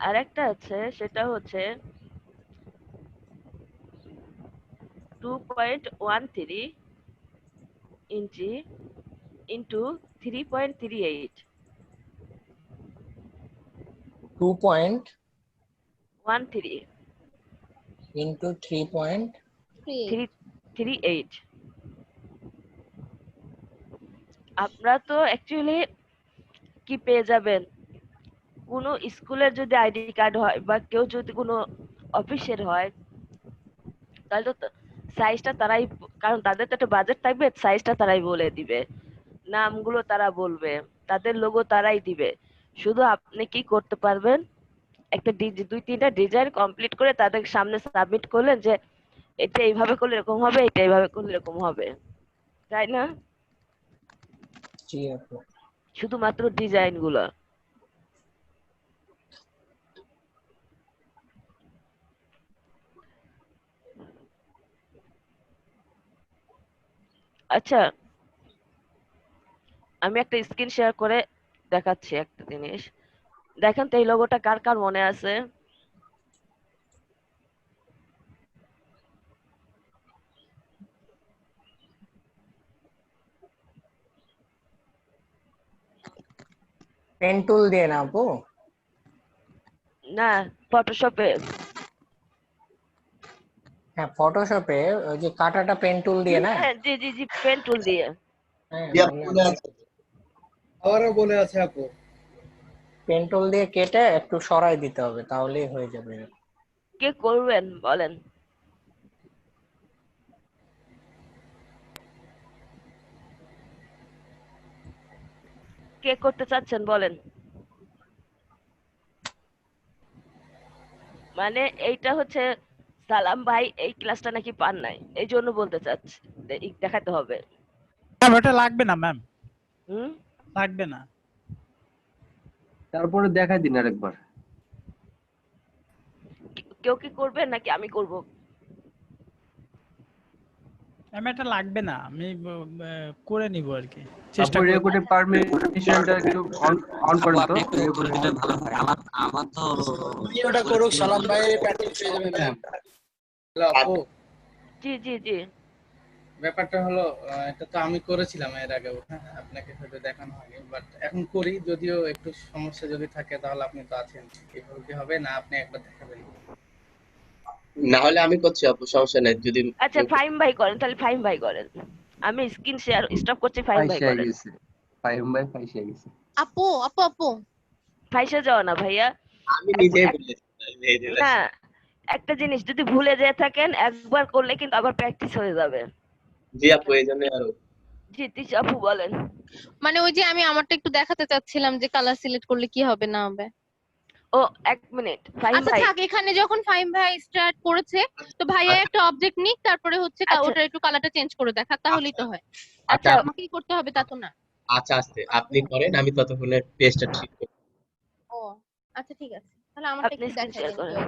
আর একটা আছে, সেটা হচ্ছে 2.13 ইঞ্চি ইন্টু 3.38 2.13 into 3.38। আপনারা তো অ্যাকচুয়ালি কি পেয়ে যাবেন, কোনো স্কুলের যদি আইডি কার্ড হয় বা কেউ যদি কোনো অফিসের হয়, তাহলে তো সাইজটা তারাই, কারণ তাদের তো একটা বাজেট থাকবে, সাইজটা তারাই বলে দিবে, নামগুলো তারা বলবে, তাদের লোগো তারাই দিবে। শুধু আপনি কি করতে পারবেন, একটা দুই তিনটা ডিজাইন কমপ্লিট করে তাদের সামনে সাবমিট করলেন যে এটা এইভাবে করলে এরকম হবে, এটা এইভাবে করলে এরকম হবে, তাই না? জি আপু। শুধুমাত্র ডিজাইন গুলো। আচ্ছা, আমি একটা স্ক্রিন শেয়ার করে দেখাচ্ছি একটা জিনিস। দেখেন তো এই লোগোটা কার কার মনে আছে? পেন টুল দিয়ে না আপু? না, ফটোশপে। হ্যাঁ, ফটোশপে ওই যে কাটাটা পেন টুল দিয়ে না? হ্যাঁ, জি জি জি, পেন টুল দিয়ে। হ্যাঁ, জি আপু মনে আছে। আমারও মনে আছে আপু। পেন টুল দিয়ে কেটে একটু সরাই দিতে হবে, তাহলেই হয়ে যাবে। কে করবেন বলেন? কে করতে চাচ্ছেন বলেন? মানে এইটা হচ্ছে সালাম ভাই এই ক্লাসটা নাকি পান নাই, এই জন্য বলতে চাচ্ছি, দেখাতে হবে। ম্যাম ওটা লাগবে না ম্যাম, হুম, লাগবে না। তারপরে দেখাই দিন আরেকবার। কেউ কি করবেন নাকি আমি করব? ম্যাম এটা লাগবে না, আমি করে নিব আর কি, চেষ্টা আপু করব। রেকর্ডের পারমিশনটা একটু অন করেন তো। আপনি একটু করে দিলে ভালো হয়। আমার তো ভিডিওটা করুক সালাম ভাই, প্যাকেজ পেয়ে যাবে ম্যাম। হ্যালো আপু, জি জি জি। ব্যাপারটা হলো এটা তো আমি করেছিলাম এর আগেও, হ্যাঁ আপনাকে হয়তো দেখানো হয়নি, বাট এখন করি, যদিও একটু সমস্যা যদি থাকে তাহলে আপনি তো আছেন, এভাবে কি হবে না আপনি একবার দেখাবেন? না হলে আমি করছি আপু, সমস্যা নাই যদি। আচ্ছা ফাহিম ভাই করেন, তাহলে ফাহিম ভাই করেন। আমি স্ক্রিন শেয়ার স্টপ করছি, ফাহিম ভাই ফাইসা করেন। গেছে, ফাইম ভাই ফাইসা গেছে। আপু আপু আপু ফাইসা যাও না ভাইয়া। আমি নিজেই বলেছি ভেজে না, একটা জিনিস যদি ভুলে যেয়ে থাকেন একবার করলে কিন্তু আবার প্র্যাকটিস হয়ে যাবে। জি আপু, এই জন্য আরো। জি তিশা আপু বলেন। মানে ওই যে আমি আমারটা একটু দেখাতে চাচ্ছিলাম যে কালার সিলেক্ট করলে কি হবে না হবে। ও এক মিনিট ফাহিম আচ্ছা ভাই। থাক, এখানে যখন ফাহিম ভাই স্টার্ট করেছে তো ভাইয়া একটা অবজেক্ট নিক, তারপরে হচ্ছে আচ্ছা। ওটা একটু কালারটা চেঞ্জ করে দেখা, তাহলেই তো হয়। আচ্ছা আচ্ছা আমাকেই করতে হবে তা তো না। আচ্ছা, আস্তে আপনি করেন, আমি ততক্ষণে পেজটা ঠিক করি। ও আচ্ছা ঠিক আছে, তাহলে আমারটা আপনি একটু স্ক্রিন দেখাই শেয়ার দেন করেন। তো।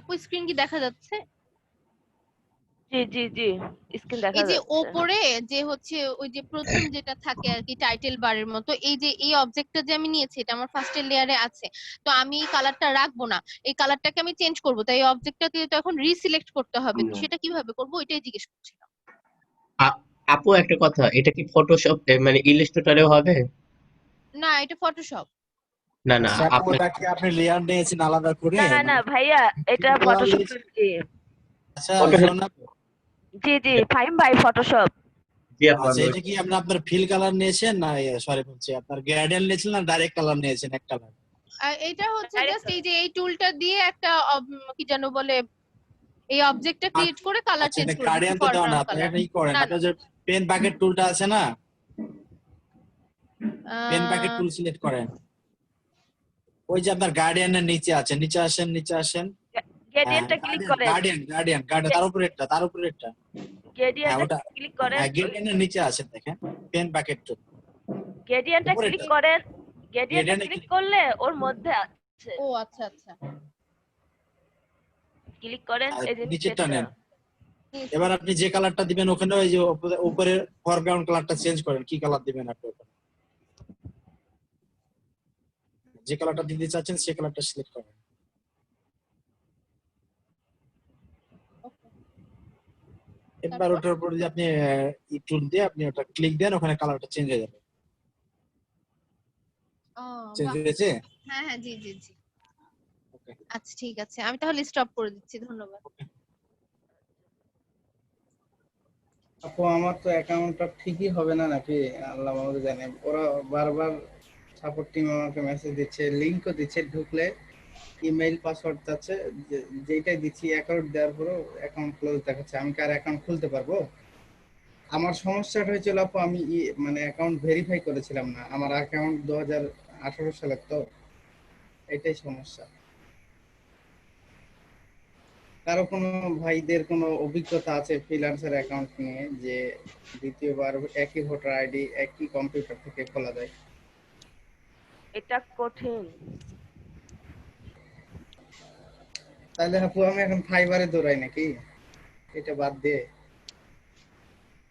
আপু স্ক্রিন কি দেখা যাচ্ছে? জি জি জি, স্ক্রিন দেখা এই যে যাচ্ছে। ওপরে যে হচ্ছে ওই যে প্রথম যেটা থাকে আর কি টাইটেল বারের মতো, এই যে এই অবজেক্টটা যে আমি নিয়েছি এটা আমার ফার্স্ট লেয়ারে আছে, তো আমি এই কালারটা রাখবো না, এই কালারটাকে আমি চেঞ্জ করবো, তাই এই অবজেক্টটাকে তো এখন রিসিলেক্ট করতে হবে, তো সেটা কিভাবে করবো ওইটাই জিজ্ঞেস করছিলাম। আপু একটা কথা, এটা কি ফটোশপ মানে ইলাস্ট্রেটরেও হবে? না, এটা ফটোশপ। না না, আচ্ছা আপু আপনার ওটা কি আপনি লেয়ার নিয়েছেন আলাদা করে না না মানে ভাইয়া, এটা ফিল কালার ফটোশপ। নিয়েছেন? জি আচ্ছা ফটোশপ। শোন আপু, জি জি, ফাইম ভাই ফটোশপ। জি আপু, আচ্ছা আমি এটা কি আপনি আপনার ফিল কালার নিয়েছেন না সরি বলছি আপনার গ্রেডিয়েন্ট নিয়েছেন না ডাইরেক্ট কালার নিয়েছেন এক কালার? এটা হচ্ছে জাস্ট এই যে এই টুলটা দিয়ে একটা কি যেন বলে, এই অবজেক্টটা ক্রিয়েট করে কালার আচ্ছা চেঞ্জ এটা করে দিচ্ছি গার্ডিয়ান তো দেওয়া না, ফরগ্রাউন্ড আপনি কালার। এটা ই করেন, না না আপনার যে পেন প্যাকেট টুলটা আছে না, পেন প্যাকেট আহ, টুল সিলেক্ট করেন, ওই যে আপনার গার্ডিয়ানের নিচে আছে, নিচে আসেন নিচে আসেন, হ্যাঁ গ্রেডিয়েন্টটা ক্লিক গার্ডিয়ান করেন, গার্ডিয়ান গার্ডিয়ান গার্ডিয়ান তার উপরেরটা তার উপরেরটা, হ্যাঁ গ্রেডিয়েন্টটা ওটা, ক্লিক করেন, হ্যাঁ গার্ডিয়ানের নিচে আছেন দেখেন পেন প্যাকেট টুল গ্রেডিয়েন্টটা ক্লিক উপরেরটা, করেন, গ্রেডিয়েন্টটা গার্ডিয়ানে ক্লিক করলে ওর মধ্যে আছে, ও আচ্ছা আচ্ছা, ক্লিক করেন এই যে নিচেরটা নিচেরটা। নেন। এবার আপনি যে কালারটা দিবেন ওখানে ওই যে উপরে ফরগ্রাউন্ড কালারটা চেঞ্জ করেন, কি কালার দিবেন আপনি ওখানে, যে কালারটা দিতে চাচ্ছেন সেই কালারটা সিলেক্ট করেন। এবার ওটার উপর যে আপনি ই টুল দিয়ে আপনি ওটা ক্লিক দেন, ওখানে কালারটা চেঞ্জ হয়ে যাবে। ও চেঞ্জ বাহ, হয়েছে? হ্যাঁ হ্যাঁ জি জি জি, আচ্ছা ঠিক আছে, আমি তাহলে স্টপ করে দিচ্ছি, ধন্যবাদ। আপু আমার তো অ্যাকাউন্টটা ঠিকই হবে না নাকি, আল্লাহ আমাকে জানে, ওরা বারবার সাপোর্ট টিম আমাকে মেসেজ দিচ্ছে, লিংকও দিচ্ছে, ঢুকলে ইমেইল পাসওয়ার্ড চাচ্ছে, যেটাই দিচ্ছি অ্যাকাউন্ট দেওয়ার পরেও অ্যাকাউন্ট ক্লোজ দেখাচ্ছে, আমি কার অ্যাকাউন্ট খুলতে পারবো? আমার সমস্যাটা হয়েছিল আপু, আমি মানে অ্যাকাউন্ট ভেরিফাই করেছিলাম না, আমার অ্যাকাউন্ট 2018 সালের, তো এটাই সমস্যা। কারো কোনো ভাইদের কোনো অভিজ্ঞতা আছে ফ্রিল্যান্সার অ্যাকাউন্ট নিয়ে, যে দ্বিতীয়বার একই ভোটার আইডি একই কম্পিউটার থেকে খোলা যায়? এটা কঠিন। তাহলে আপু আমি এখন ফাইবারে দৌড়াই নাকি এটা বাদ দিয়ে?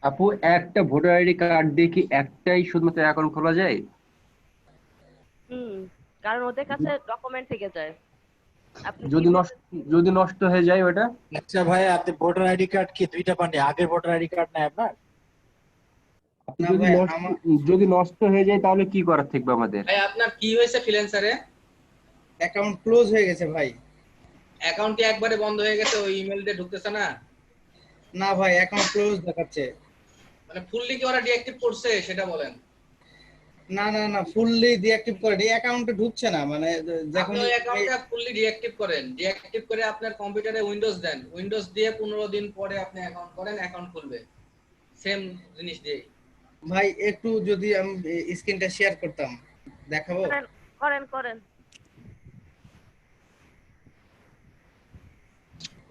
আপু একটা ভোটার আইডি কার্ড দিয়ে কি একটাই শুধুমাত্র অ্যাকাউন্ট খোলা যায়? হুম, কারণ ওদের কাছে ডকুমেন্ট থেকে যায়। আপনি যদি নষ্ট হয়ে যায় ওটা? আচ্ছা ভাই আপনি ভোটার আইডি কার্ড কি দুইটা পাননি, আগের ভোটার আইডি কার্ড নাই আপনার? না ভাই, আমার যদি নষ্ট হয়ে যায় তাহলে কি করার থাকবে আমাদের? ভাই আপনার কি হয়েছে ফ্রিল্যান্সারে? অ্যাকাউন্ট ক্লোজ হয়ে গেছে ভাই। অ্যাকাউন্ট কি একবারে বন্ধ হয়ে গেছে, ওই ইমেল দিয়ে ঢুকতেছে না? না ভাই, অ্যাকাউন্ট ক্লোজ দেখাচ্ছে। মানে ফুললি কি ওরা ডিঅ্যাক্টিভ করছে সেটা বলেন। না না না, ফুললি ডিঅ্যাক্টিভ করে এই অ্যাকাউন্টে ঢুকছে না, মানে যখন আপনি ওই অ্যাকাউন্টটা ফুললি ডিঅ্যাক্টিভ করেন, ডিঅ্যাক্টিভ করে আপনার কম্পিউটারে উইন্ডোজ দেন, উইন্ডোজ দিয়ে 15 দিন পরে আপনি অ্যাকাউন্ট করেন, অ্যাকাউন্ট খুলবে সেম জিনিস দিয়ে। ভাই একটু যদি আমি স্ক্রিনটা শেয়ার করতাম, দেখাবো? করেন করেন।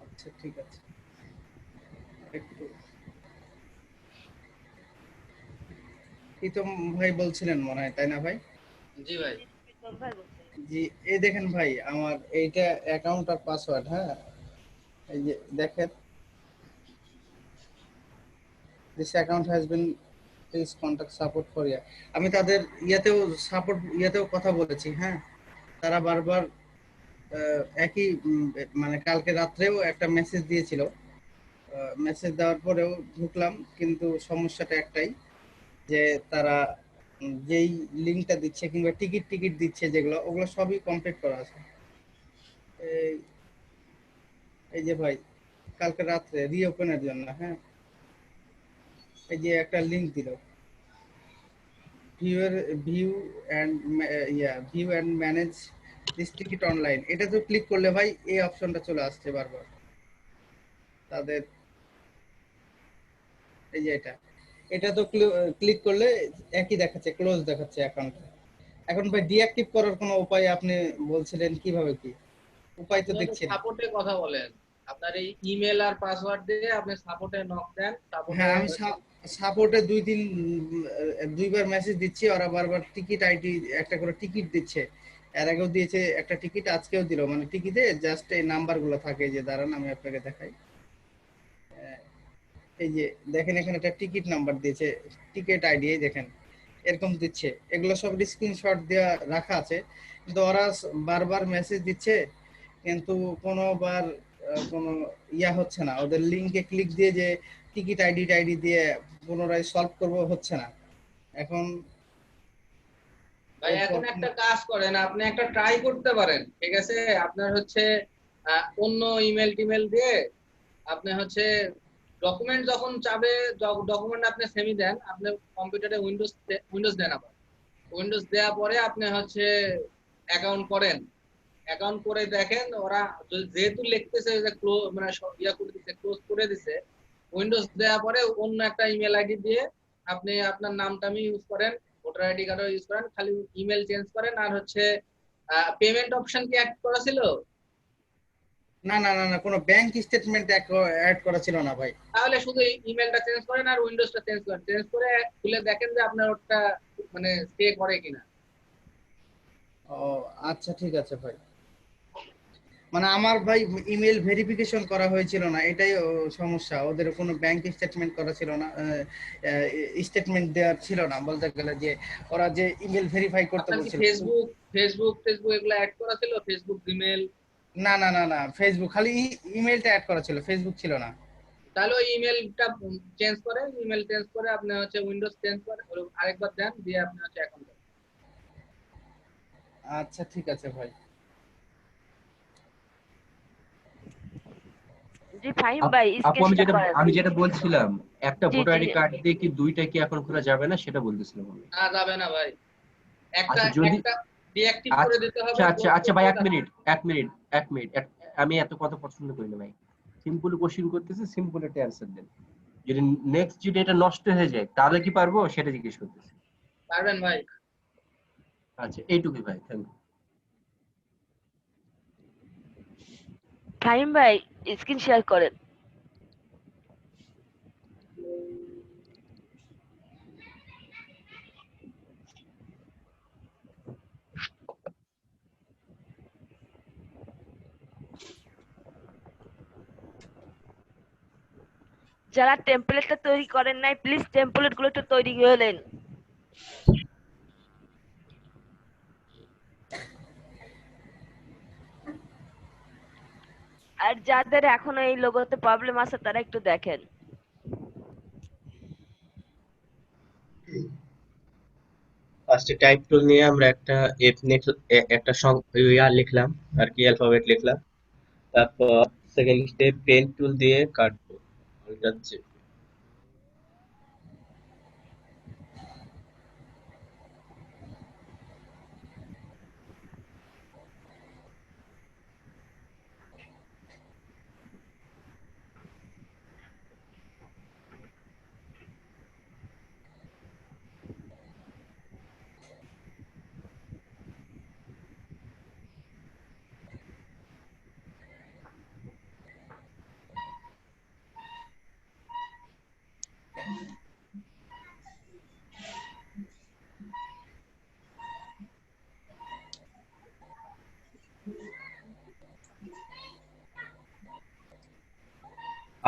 আচ্ছা ঠিক আছে, একটু প্রীতম ভাই বলছিলেন মনে হয়, তাই না ভাই? জি ভাই। জি, এই দেখেন ভাই, আমার এইটা অ্যাকাউন্ট আর পাসওয়ার্ড, হ্যাঁ এই যে দেখেন, this account has been please contact support for ইয়া। আমি তাদের ইয়েতেও কথা বলেছি, হ্যাঁ তারা বারবার একই মানে কালকে রাত্রেও একটা মেসেজ দিয়েছিল, মেসেজ দেওয়ার পরেও ঢুকলাম, কিন্তু সমস্যাটা একটাই যে তারা যেই লিঙ্কটা দিচ্ছে কিংবা টিকিট দিচ্ছে যেগুলো, ওগুলো সবই কমপ্লিট করা আছে। এই যে ভাই কালকে রাত্রে রিওপেনের জন্য, হ্যাঁ এই যে একটা লিংক দিল, view and manage this ticket online, এটা তো ক্লিক করলে ভাই এই অপশনটা চলে আসছে বারবার তাদের। এই যে এটা তো ক্লিক করলে একই দেখাচ্ছে, ক্লোজ দেখাচ্ছে অ্যাকাউন্ট। এখন ভাই ডিঅ্যাক্টিভ করার কোনো উপায় আপনি বলছিলেন, কিভাবে কি উপায় তো দেখছি না। সাপোর্টে কথা বলেন, আপনার এই ইমেল আর পাসওয়ার্ড দিয়ে আপনি সাপোর্টে নক দেন। হ্যাঁ আমি সাপোর্টে দুইবার মেসেজ দিচ্ছি, ওরা বারবার টিকিট আইডি একটা করে টিকিট দিচ্ছে, এর আগেও দিয়েছে একটা টিকিট, আজকেও দিল, মানে টিকিটে জাস্ট এই নাম্বারগুলো থাকে, যে দাঁড়ান আমি আপনাকে দেখাই। এই যে দেখেন এখানে একটা টিকিট নাম্বার দিয়েছে, টিকিট আইডি, দেখেন এরকম দিচ্ছে। এগুলো সব স্ক্রিনশট দেওয়া রাখা আছে, কিন্তু ওরা বারবার মেসেজ দিচ্ছে, কিন্তু কোনোবার কোনো ইয়া হচ্ছে না, ওদের লিংকে ক্লিক দিয়ে যে টিকিট আইডি দিয়ে পুনরায় সলভ করব হচ্ছে না। এখন ভাই এখন একটা কাজ করেন, আপনি একটা ট্রাই করতে পারেন, ঠিক আছে? আপনার হচ্ছে অন্য ইমেল টিমেল দিয়ে আপনি হচ্ছে ডকুমেন্ট যখন চাবে, ডকুমেন্ট আপনি সেমি দেন, আপনি কম্পিউটারে উইন্ডোজ দেন, আবার উইন্ডোজ দেওয়ার পরে আপনি হচ্ছে অ্যাকাউন্ট করেন, অ্যাকাউন্ট করে দেখেন ওরা যেহেতু লিখতেছে যে ক্লোজ, মানে ইয়া করে দিছে, ক্লোজ করে দিছে, উইন্ডোজ দেওয়ার পরে অন্য একটা ইমেল আইডি দিয়ে আপনি আপনার নামটা ইউজ করেন, ভোটার আইডি কার্ডও ইউজ করেন, খালি ইমেল চেঞ্জ করেন। আর হচ্ছে পেমেন্ট অপশন কি অ্যাড করা ছিল? না না না না, কোনো ব্যাংক স্টেটমেন্ট অ্যাড করা ছিল না ভাই। তাহলে শুধু ইমেলটা চেঞ্জ করেন আর উইন্ডোজটা চেঞ্জ করেন, চেঞ্জ করে খুলে দেখেন যে আপনার ওটা মানে স্টে করে কিনা। ও আচ্ছা, ঠিক আছে ভাই। মানে আমার ভাই ইমেল ভেরিফিকেশন করা হয়েছিল না, এটাই সমস্যা। ওদের কোনো ব্যাংক স্টেটমেন্ট করা ছিল না, স্টেটমেন্ট দেওয়া ছিল না বলতে গেলে, যে ওরা যে ইমেল ভেরিফাই করতে আপনার কি বলছিল। ফেসবুক এগুলো অ্যাড করা ছিল? Facebook, Gmail? না না না না, ফেসবুক খালি ইমেলটা অ্যাড করা ছিল, ফেসবুক ছিল না। তাহলে ওই ইমেলটা চেঞ্জ করে, ইমেল চেঞ্জ করে আপনি হচ্ছে উইন্ডোজ চেঞ্জ করে আরেকবার দেন, দিয়ে আপনি হচ্ছে অ্যাকাউন্ট। আচ্ছা ঠিক আছে ভাই। জি ফাহিম ভাই, আপু আমি যেটা বলছিলাম, একটা জি ভোটার জি আইডি কার্ড দিয়ে কি দুইটা কি এখন খোলা যাবে না, সেটা বলতেছিলাম আমি। না যাবে না ভাই, একটা আচ্ছা যদি একটা ডিঅ্যাক্টিভ করে দিতে হবে। আচ্ছা ভাই, এক মিনিট আমি এত কথা পছন্দ করি না ভাই। সিম্পল কোশ্চেন করতেছি, সিম্পল একটা অ্যানসার দেন। যদি নেক্সট যদি এটা নষ্ট হয়ে যায় তাহলে কি পারবো, সেটা জিজ্ঞেস করতেছি। পারবেন ভাই। আচ্ছা এইটুকুই ভাই, থ্যাংক ইউ। ফাহিম ভাই স্ক্রিন শেয়ার করেন। যারা টেমপ্লেটটা তৈরি করেন নাই, প্লিজ টেমপ্লেট গুলো একটু তৈরি করে নেন। আর যাদের এখনো এই লোগোতে প্রবলেম আছে তারা একটু দেখেন। ফার্স্টে টাইপ টুল নিয়ে আমরা একটা একটা ইয়া লিখলাম আর কি, অ্যালফাবেট লিখলাম। তারপর সেকেন্ড স্টেপ পেন টুল দিয়ে কাটবো। যাচ্ছে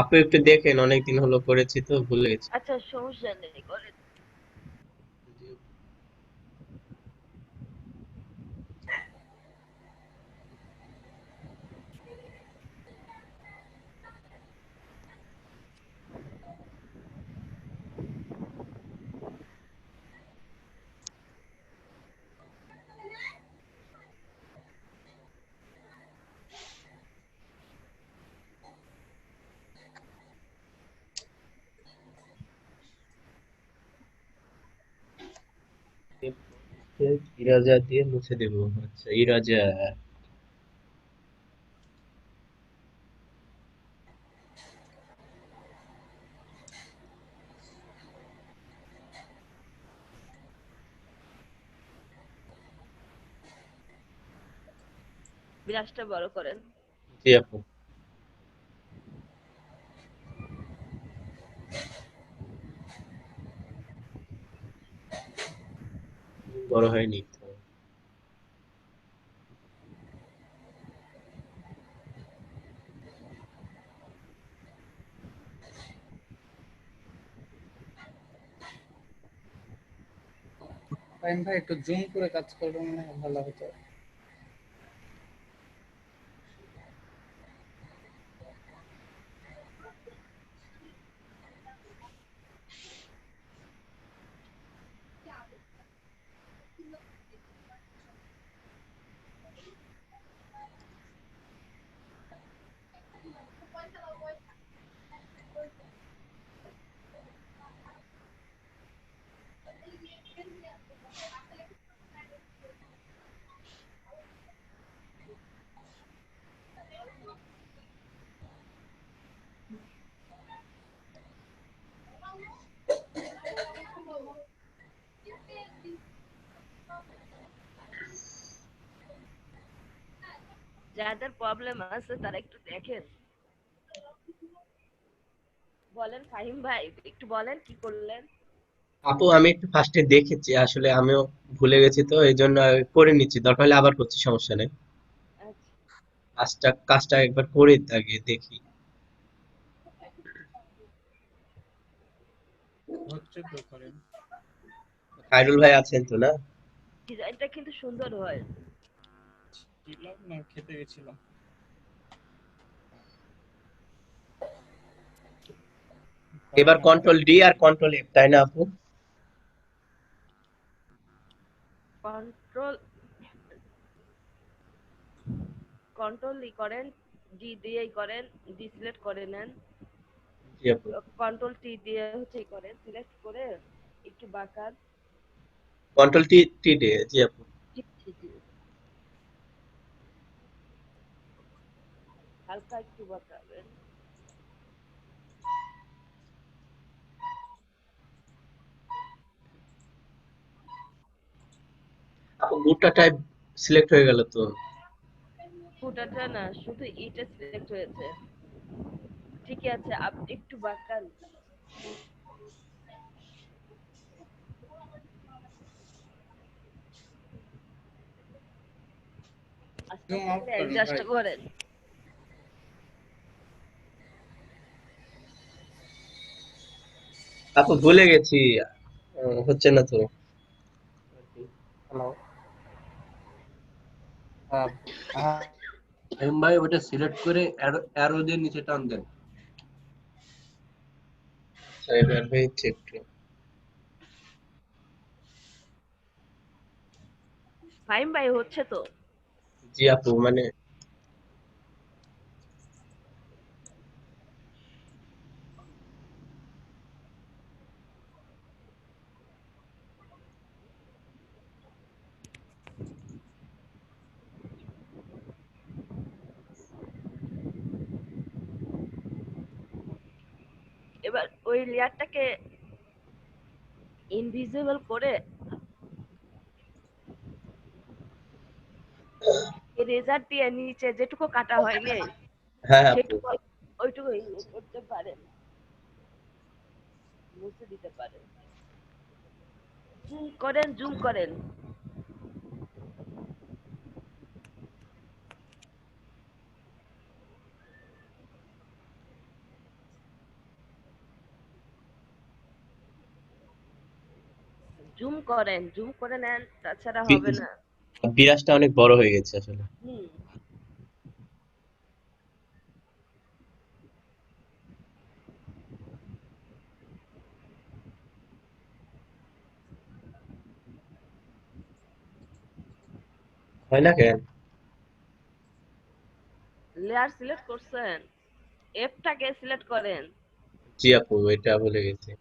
আপনি একটু দেখেন, অনেকদিন হলো করেছি তো ভুলে গেছি। আচ্ছা সমস্যা নেই, করেন। ইরাজা দিয়ে মুছে দেবো। আচ্ছা ইরাজা। বিরাজটা বড় করেন। জি আপু। বড় হয়নি। ফাইন ভাই একটু জুম করে কাজ করলে মনে হয় ভালো হতো। যাদের প্রবলেম আছে তারা একটু দেখেন। বলেন ফাহিম ভাই, একটু বলেন কি করলেন। আপু আমি একটু ফার্স্টে দেখেছি, আসলে আমিও ভুলে গেছি, তো এই জন্য করে নিচ্ছি, দরকার হলে আবার করছি, সমস্যা নেই। আচ্ছা, কাজটা একবার করে আগে দেখি। হচ্ছে তো করেন। খায়রুল ভাই আছেন তো না? ডিজাইনটা কিন্তু সুন্দর হয়। ছিলাম না, খেতে গেছিলাম। এবার কন্ট্রোল ডি আর কন্ট্রোল এফ, তাই না আপু? কন্ট্রোল কন্ট্রোল ই করেন, ডি দিয়েই করেন, ডি সিলেক্ট করে নেন, জি আপু। কন্ট্রোল টি দিয়ে হচ্ছে করেন, সিলেক্ট করে একটু বাঁকান। কন্ট্রোল টি টি ডি, জি আপু। জি, জি, জি। হালকা একটু বাঁকাবেন। আপু বুটটা টাইপ সিলেক্ট হয়ে গেল তো। ফুটাটা না, শুধু ইটা সিলেক্ট হয়েছে। ঠিকই আছে, আপনি একটু বাঁকান। আস্তে জুম আস্তে আউট করে করেন অ্যাডজাস্ট ভাই। করেন। আপু ভুলে গেছি, হচ্ছে না তো। হ্যালো। এম ভাই ওটা সিলেক্ট করে অ্যারো দিয়ে নিচে টান দেন। আচ্ছা, এবার হয়েছে একটু। ফাহিম ভাই হচ্ছে তো। জি আপু, মানে এবার ওই লেয়ারটাকে ইনভিজিবল করে রেজার দিয়ে নিচে যেটুকু কাটা হয়নি হ্যাঁ আপু। সেটুকু ওইটুকু করতে পারেন, মুছে দিতে পারেন। জুম করেন, জুম করেন। জুম করেন, জুম করে নেন, তাছাড়া হবে না। বিরাজটা অনেক বড় হয়ে গেছে আসলে। হুম। হয় না কেন? লেয়ার সিলেক্ট করছেন, এফটাকে সিলেক্ট করেন। জি আপু, এটা ভুলে গেছি।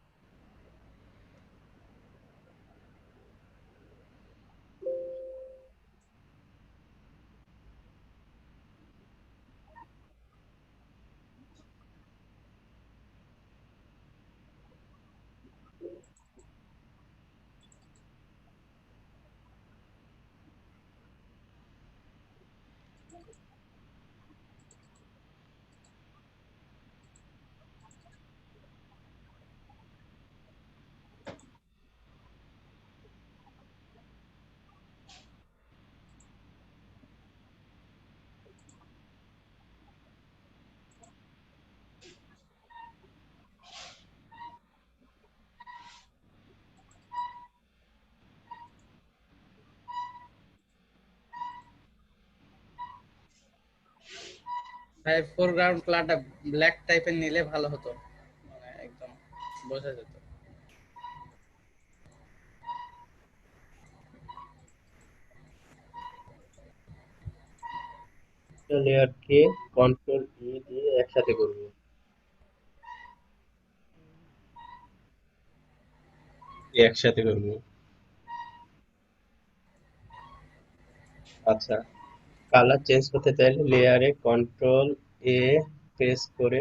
ভাই ফোরগ্রাউন্ড কালারটা ব্ল্যাক টাইপের নিলে ভালো হতো, মানে একদম বোঝা যেত। লেয়ারকে কন্ট্রোল ই দিয়ে একসাথে করব। একসাথে করব। আচ্ছা, কালার চেঞ্জ করতে চাইলে লেয়ারে কন্ট্রোল এ প্রেস করে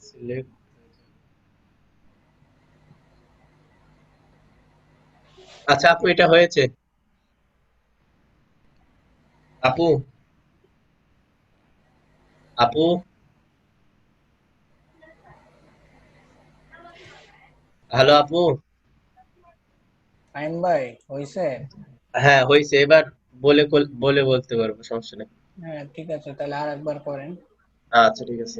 সিলেক্ট। আচ্ছা আপু, এটা হয়েছে। আপু, আপু, হ্যালো আপু। ফাইন ভাই, হইছে? হ্যাঁ হয়েছে, এবার বলে বলে বলতে পারবো, সমস্যা নেই। হ্যাঁ ঠিক আছে, তাহলে আর একবার করেন। আচ্ছা ঠিক আছে।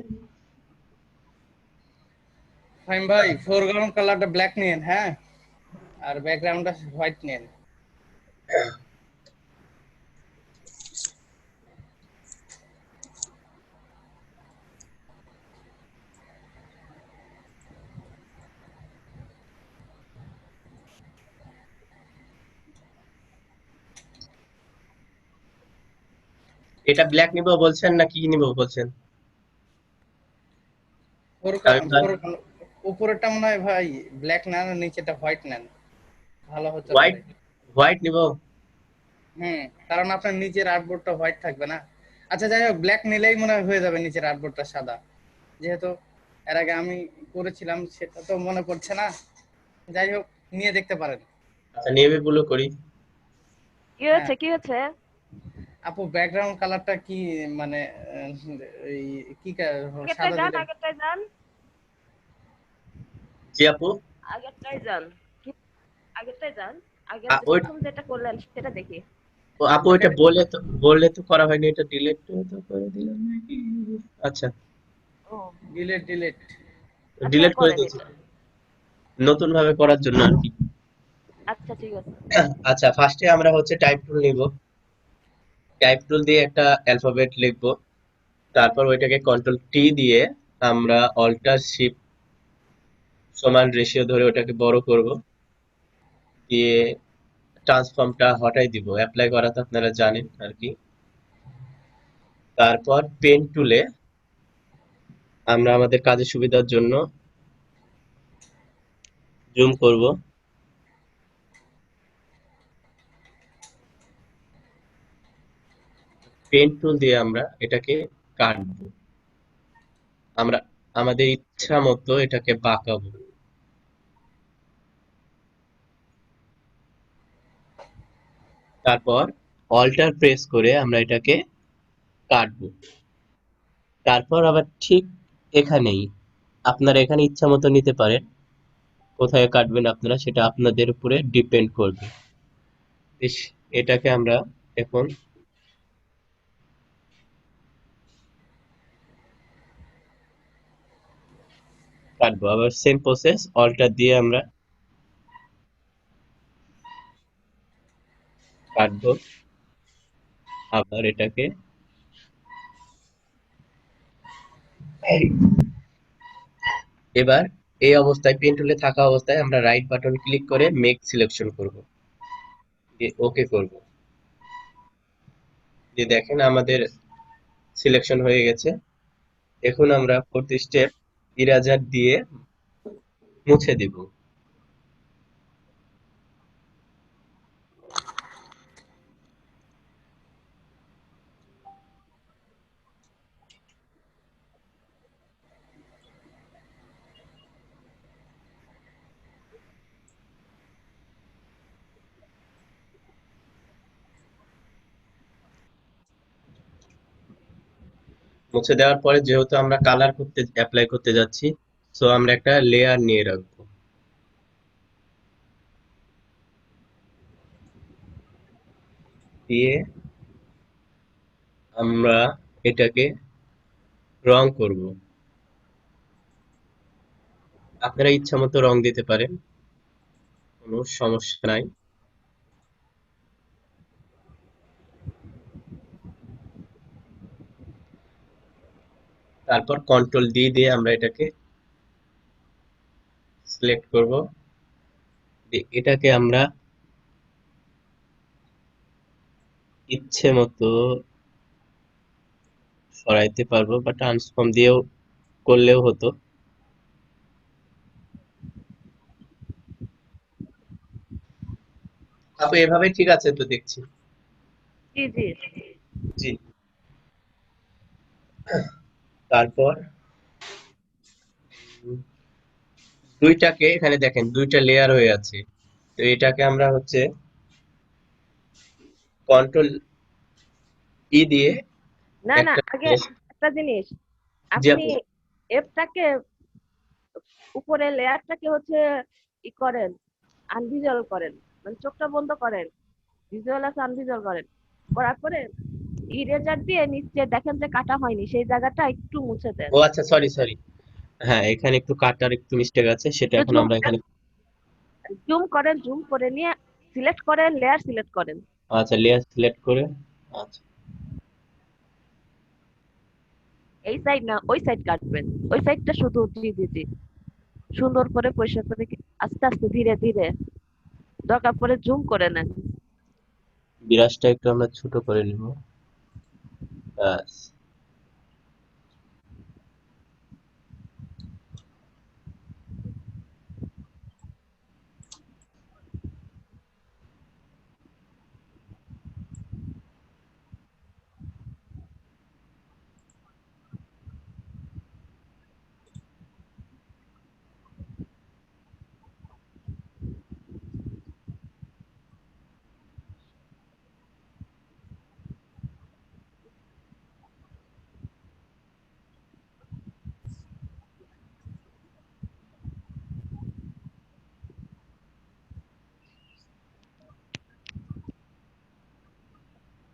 ফাইন ভাই, ফোরগ্রাউন্ড কালারটা ব্ল্যাক নিন, হ্যাঁ, আর ব্যাকগ্রাউন্ডটা হোয়াইট নিন। এটা ব্ল্যাক নিব বলছেন না কি নিব বলছেন? উপরেরটা মনে হয় ভাই ব্ল্যাক নেন, নিচেটা হোয়াইট নেন, ভালো হতে হোয়াইট, পারে। হোয়াইট নিব। কারণ আপনার নিচের আর্টবোর্ডটা হোয়াইট থাকবে না। আচ্ছা যাই হোক, ব্ল্যাক নিলেই মনে হয় হয়ে যাবে, নিচের আর্টবোর্ডটা সাদা, যেহেতু এর আগে আমি করেছিলাম, সেটা তো মনে পড়ছে না। যাই হোক, নিয়ে দেখতে পারেন। আচ্ছা নেভি ব্লু করি। কি হয়েছে কি হয়েছে? আপু ব্যাকগ্রাউন্ড কালারটা কি, মানে এই কি আগেরটাই সাদা যান, দিলে? আগেরটাই যান, জি আপু। আগেরটাই যান, আগেরটাই যান, আগের যে ওই প্রথম যেটা করলেন সেটা দেখি। আপু এটা বললে তো করা হয়নি, এটা ডিলিট তো করে দিলাম নাকি? আচ্ছা ও ডিলেট। আচ্ছা আর ডিলিট করে করেন দিয়েছি এটা। নতুন ভাবে করার জন্য আর কি। আচ্ছা ঠিক আছে। আচ্ছা ফার্স্টে আমরা হচ্ছে টাইপ টুল নিব। টাইপ টুল দিয়ে একটা অ্যালফাবেট লিখব, তারপর ওইটাকে কন্ট্রোল টি দিয়ে আমরা অল্টার শিফট সমান রেশিও ধরে ওটাকে বড় করব, দিয়ে ট্রান্সফর্মটা হটাই দিব। অ্যাপ্লাই করা তো আপনারা জানেন আর কি। তারপর পেন টুলে আমরা আমাদের কাজের সুবিধার জন্য জুম করব। পেন টুল দিয়ে আমরা এটাকে কাটবো, আমরা আমাদের ইচ্ছা মতো এটাকে বাঁকাবো। তারপর অল্টার প্রেস করে আমরা এটাকে কাটবো। তারপর আবার ঠিক এখানেই আপনারা এখানে ইচ্ছা মতো নিতে পারেন, কোথায় কাটবেন আপনারা সেটা আপনাদের উপরে ডিপেন্ড করবে। বেশ, এটাকে আমরা এখন কাটবো। আবার সেম প্রসেস, অল্টার দিয়ে আমরা কাটবো, আবার এটাকে এবার এই অবস্থায় পেন টুলে থাকা অবস্থায় আমরা রাইট বাটন ক্লিক করে মেক সিলেকশন করব, ওকে করব। যে দেখেন আমাদের সিলেকশন হয়ে গেছে। এখন আমরা ফোর্থ স্টেপ ইরেজার দিয়ে মুছে দিব। মুছে দেওয়ার পরে যেহেতু আমরা কালার করতে অ্যাপ্লাই করতে যাচ্ছি, সো আমরা একটা লেয়ার নিয়ে রাখবো, দিয়ে আমরা এটাকে রং করব। আপনারা ইচ্ছা মতো রং দিতে পারেন, কোনো সমস্যা নাই। তারপর কন্ট্রোল ডি দিয়ে আমরা এটাকে সিলেক্ট করব, এটাকে আমরা ইচ্ছে মতো সরাইতে পারবো বা ট্রান্সফর্ম দিয়েও করলেও হতো। আপু এভাবে ঠিক আছে তো দেখছি। জি জি। জি। তারপর দুইটাকে এখানে দেখেন দুইটা লেয়ার হয়ে আছে, তো এটাকে আমরা হচ্ছে কন্ট্রোল ই দিয়ে না না, একটা আগে একটা জিনিস, জি আপনি আপু এপটাকে উপরে লেয়ারটাকে হচ্ছে ই করেন, আনভিজুয়াল করেন, মানে চোখটা বন্ধ করেন, ভিজুয়াল আছে আনভিজুয়াল করেন, করার পরে ইরেজার দিয়ে নিচে দেখেন যে কাটা হয়নি সেই জায়গাটা একটু মুছে দেন। ও আচ্ছা, সরি সরি, হ্যাঁ এখানে একটু কাটার একটু মিস্টেক আছে, সেটা তো এখন আমরা এখানে জুম করেন, জুম করে নিয়ে সিলেক্ট করেন, লেয়ার সিলেক্ট করেন। আচ্ছা লেয়ার সিলেক্ট করে, আচ্ছা এই সাইড না ওই সাইড কাটবেন, ওই সাইডটা শুধু। জি জি জি, সুন্দর করে পরিষ্কার করে আস্তে আস্তে ধীরে ধীরে, দরকার পরে জুম করে নেন। বিরাজটা একটু আমরা ছোট করে নিব, ব্যাস।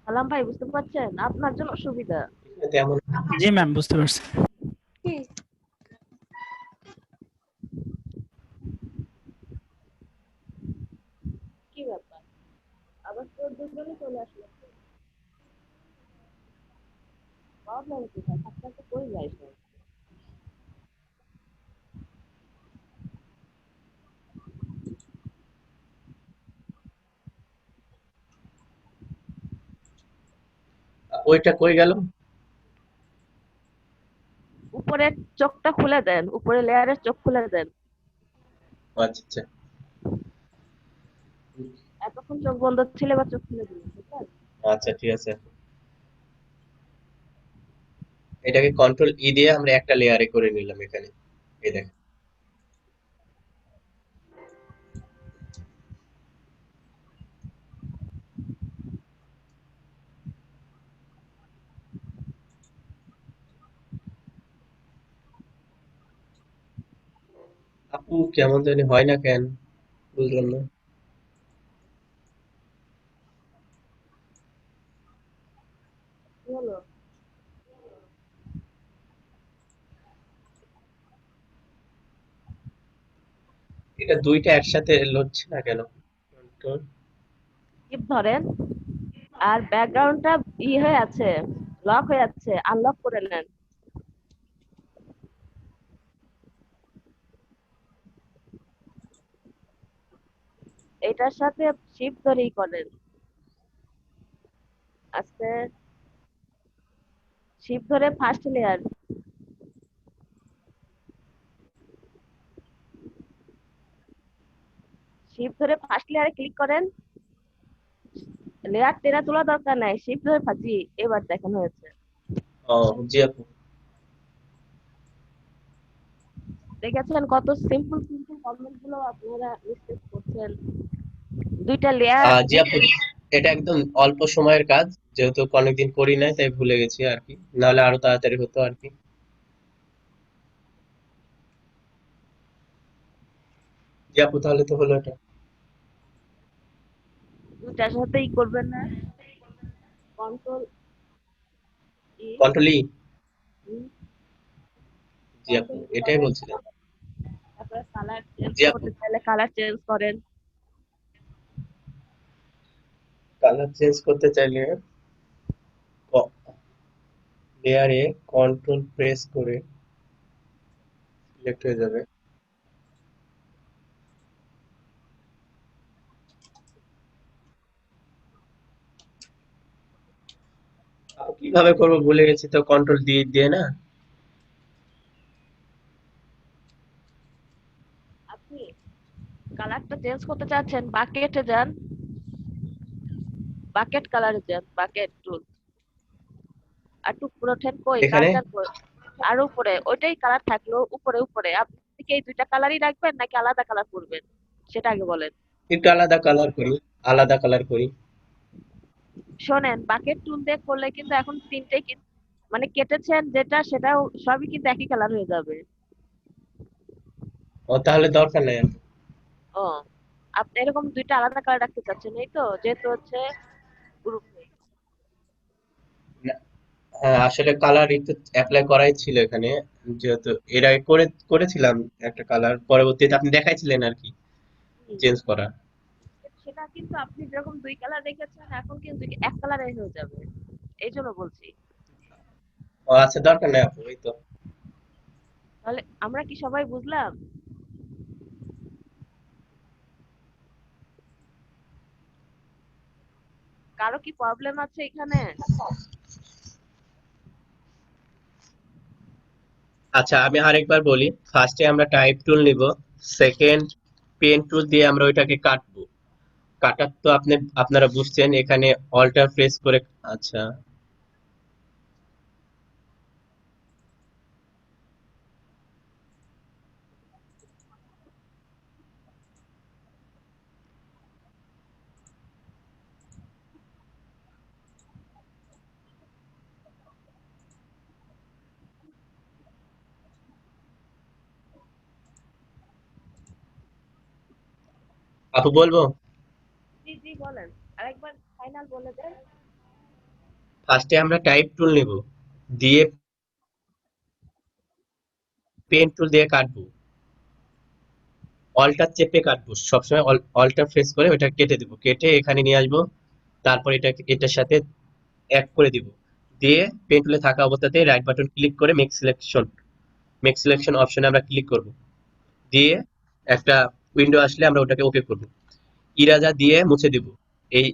সালাম ভাই, বুঝতে পারছেন? আপনার জন্য সুবিধা। তেমন জি ম্যাম, বুঝতে পারছি। কি কি ব্যাপার, আবার তোর দুজনে চলে আসলো, প্রবলেম কোথায়? আপনাকে কই যাইছ? ওইটা কই গেল? উপরের চোখটা খুলে দেন, উপরে লেয়ারের চোখ খুলে দেন। আচ্ছা আচ্ছা, এতক্ষণ চোখ বন্ধ ছিল, এবার চোখ খুলে দিন, ঠিক আছে? আচ্ছা ঠিক আছে। এটাকে কন্ট্রোল ই দিয়ে আমরা একটা লেয়ারে করে নিলাম এখানে, এই দেখেন। আপু কেমন জানি হয় না কেন, বুঝলাম না। কি হলো? এটা দুইটা একসাথে হচ্ছে না কেন? কন্ট্রোল টিপ ধরেন, আর ব্যাকগ্রাউন্ডটা হয়ে আছে, লক হয়ে আছে, আনলক করে নেন। এটার সাথে শিফট ধরেই করেন, আস্তে শিফট ধরে ফার্স্ট লেয়ার, শিফট ধরে ফার্স্ট লেয়ারে ক্লিক করেন। লেয়ার টেরা তোলা দরকার নাই, শিফট ধরে ফাঁজি। এবার দেখেন হয়েছে। ও জি আপু, দেখেছেন কত সিম্পল সিম্পল কমেন্ট গুলো আপনারা মিস্টেক করছেন। দুইটা লেয়ার। জি আপু, এটা একদম অল্প সময়ের কাজ, যেহেতু অনেকদিন করি নাই তাই ভুলে গেছি আর কি, নাহলে আরো তাড়াতাড়ি হতো আর কি। জি আপু, তাহলে তো হলো এটা। দুইটার সাথেই করবেন না, কন্ট্রোল ই, কন্ট্রোল ই, জি আপু কন্ট্রোল এটাই করেন, বলছিলাম। তারপরে কালার চেঞ্জ জি আপু, করতে চাইলে কালার চেঞ্জ করেন। কালার চেঞ্জ করতে চাইলে ক- লেয়ারে কন্ট্রোল প্রেস করে সিলেক্ট হয়ে যাবে। কিভাবে করবো ভুলে গেছি তো, কন্ট্রোল দিয়ে না। আপনি কালারটা চেঞ্জ করতে চাচ্ছেন, বাকেটে যান, বাকেট কালারে যান, বাকেট টুল। আর একটু উপরে ওঠেন, কই এখানে কার্সার কই, আর উপরে ওইটাই কালার থাকলো, উপরে উপরে। আপনি কি এই দুইটা কালারই রাখবেন নাকি আলাদা কালার করবেন সেটা আগে বলেন। একটু আলাদা কালার করি, আলাদা কালার করি। শোনেন, বাকেট টুল দিয়ে করলে কিন্তু এখন তিনটেই মানে কেটেছেন যেটা, সেটাও সবই কিন্তু একই কালার হয়ে যাবে। ও তাহলে দরকার নাই আর। ও, আপনি এরকম দুইটা আলাদা কালার রাখতে চাচ্ছেন, এই তো? যেহেতু হচ্ছে গ্রুপ। না, হ্যাঁ আসলে কালার একটু অ্যাপ্লাই করাই ছিল এখানে, যেহেতু এর আগে করেছিলাম একটা কালার, পরবর্তীতে আপনি দেখাইছিলেন আর কি চেঞ্জ করা। সেটা কিন্তু আপনি যেরকম দুই কালার রেখেছেন, এখন কিন্তু এক কালারে হয়ে যাবে, এই জন্য বলছি। ও আচ্ছা, দরকার নাই আপু, এই তো। তাহলে আমরা কি সবাই বুঝলাম? কারো কি প্রবলেম আছে এখানে? আচ্ছা আমি আরেকবার বলি, ফার্স্টে আমরা টাইপ টুল নিব, সেকেন্ড পেন টুল দিয়ে আমরা ওইটাকে কাটবো। কাটার তো আপনারা বুঝছেন, এখানে অল্টার প্রেস করে। আচ্ছা আপু বলবো, জি জি বলেন, আরেকবার ফাইনাল বলে দেন। ফার্স্টে আমরা টাইপ টুল নিব, দিয়ে পেন টুল দিয়ে কাটবো, অল্টার চেপে কাটবো সবসময়, অল্টার প্রেস করে ওইটা কেটে দিব, কেটে এখানে নিয়ে আসবো। তারপর এটার সাথে এক করে দিব, দিয়ে পেন টুলে থাকা অবস্থাতে রাইট বাটন ক্লিক করে মেক সিলেকশন অপশনে আমরা ক্লিক করব। দিয়ে একটা উইন্ডো আসলে আমরা ওটাকে ওকে করব। ইরাজা দিয়ে মুছে দিব, এই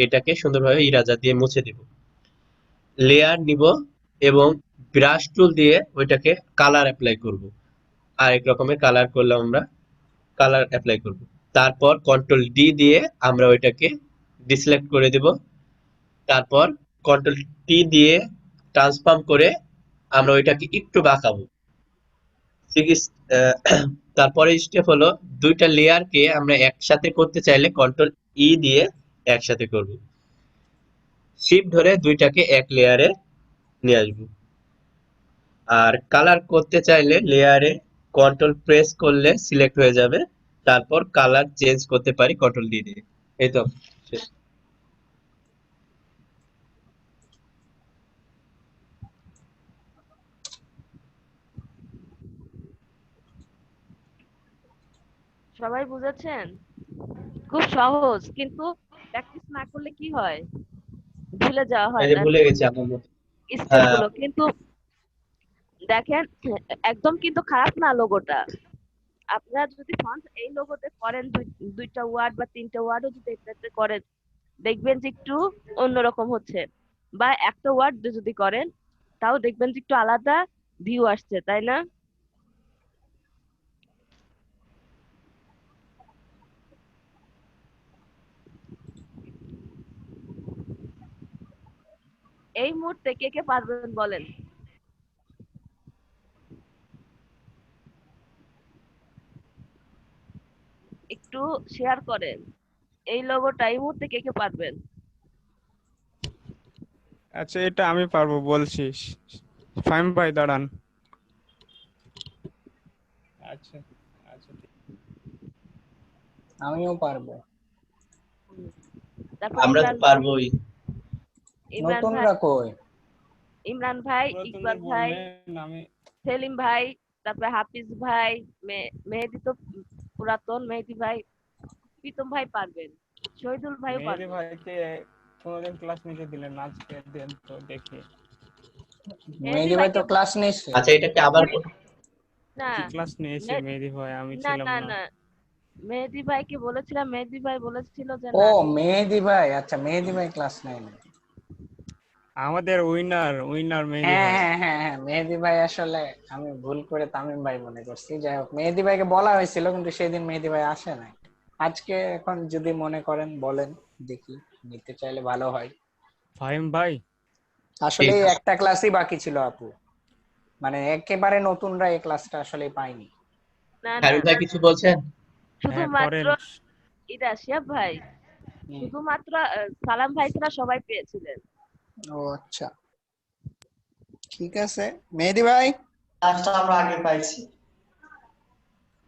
এটাকে সুন্দরভাবে ইরাজা দিয়ে মুছে দিব। লেয়ার নিব এবং ব্রাশ টুল দিয়ে ওইটাকে কালার অ্যাপ্লাই করব। আরেক রকমের কালার করলাম আমরা, কালার অ্যাপ্লাই করব। তারপর কন্ট্রোল ডি দিয়ে আমরা ওইটাকে ডিসিলেক্ট করে দেব। তারপর কন্ট্রোল টি দিয়ে ট্রান্সফর্ম করে আমরা ওইটাকে একটু বাঁকাবো। তারপরে স্টেপ হলো, দুইটা লেয়ারকে আমরা একসাথে করতে চাইলে কন্ট্রোল ই দিয়ে একসাথে করব। শিফট ধরে দুইটাকে এক লেয়ারে নিয়ে আসবো। আর কালার করতে চাইলে লেয়ারে কন্ট্রোল প্রেস করলে সিলেক্ট হয়ে যাবে, তারপর কালার চেঞ্জ করতে পারি কন্ট্রোল ডি দিয়ে। এই তো শেষ। সবাই বুঝেছেন? খুব সহজ, কিন্তু প্র্যাকটিস না করলে কি হয়, ভুলে যাওয়া এই হয়, যে তাই ভুলে না গেছি আমার মতো। স্টেপ হ্যাঁ গুলো? কিন্তু দেখেন, একদম কিন্তু খারাপ না লোগোটা। আপনারা যদি ফন্ট এই লোগোতে করেন, দুইটা ওয়ার্ড বা তিনটা ওয়ার্ডও যদি এটাতে করেন, দেখবেন যে একটু অন্যরকম হচ্ছে। বা একটা ওয়ার্ড যদি করেন, তাও দেখবেন যে একটু আলাদা ভিউ আসছে, তাই না? এই মুহূর্তে কে কে পারবেন বলেন? একটু শেয়ার করেন, এই লোগোটা এই মুহূর্তে কে কে পারবেন? আচ্ছা এটা আমি পারবো বলছি। ফাইম ভাই দাঁড়ান। আচ্ছা আচ্ছা আমিও পারবো। তারপর আমরা তো পারবোই। ইমরান ভাই, নতুনরা কই? ইমরান ভাই, ইকবাল ভাই, আমি সেলিম ভাই, তারপরে হাফিজ ভাই, মেহেদি তো পুরাতন, মেহেদি ভাই, প্রীতম ভাই পারবেন, শহীদুল ভাইও মেহেদি পারবেন। ভাইকে কোনোদিন ক্লাস নিতে দিলেন, আজকে দেন তো দেখি। মেহেদি ভাই তো ক্লাস নিচ্ছে। আচ্ছা এটা কি আবার না কি ক্লাস নিয়েছে মেহেদি ভাই? আমি না ছিলাম না না। না মেহেদি ভাইকে বলেছিলাম, মেহেদি ভাই বলেছিল যে ও না আমি মেহেদি ভাই, আচ্ছা মেহেদি ভাই ক্লাস নেয়নি। আমাদের উইনার মেহেদি হ্যাঁ ভাই। হ্যাঁ হ্যাঁ হ্যাঁ, মেহেদি ভাই আসলে আমি ভুল করে তামিম ভাই মনে করছি। যাই হোক, মেহেদি ভাইকে বলা হয়েছিল কিন্তু সেদিন মেহেদি ভাই আসে নাই। আজকে এখন যদি মনে করেন বলেন, দেখি নিতে চাইলে ভালো হয়। ফাহিম ভাই, আসলে ঠিক এই আছে। একটা ক্লাসই বাকি ছিল আপু, মানে একেবারে নতুনরা এই ক্লাসটা আসলে পাইনি। না না হাবিব ভাই কিছু বলছেন? হ্যাঁ শুধুমাত্র করেন। এটা শিহাব ভাই, শুধুমাত্র সালাম ভাই ছাড়া সবাই পেয়েছিলেন। ও আচ্ছা, ঠিক আছে মেহেদি ভাই। আমরা আগে পাইছি।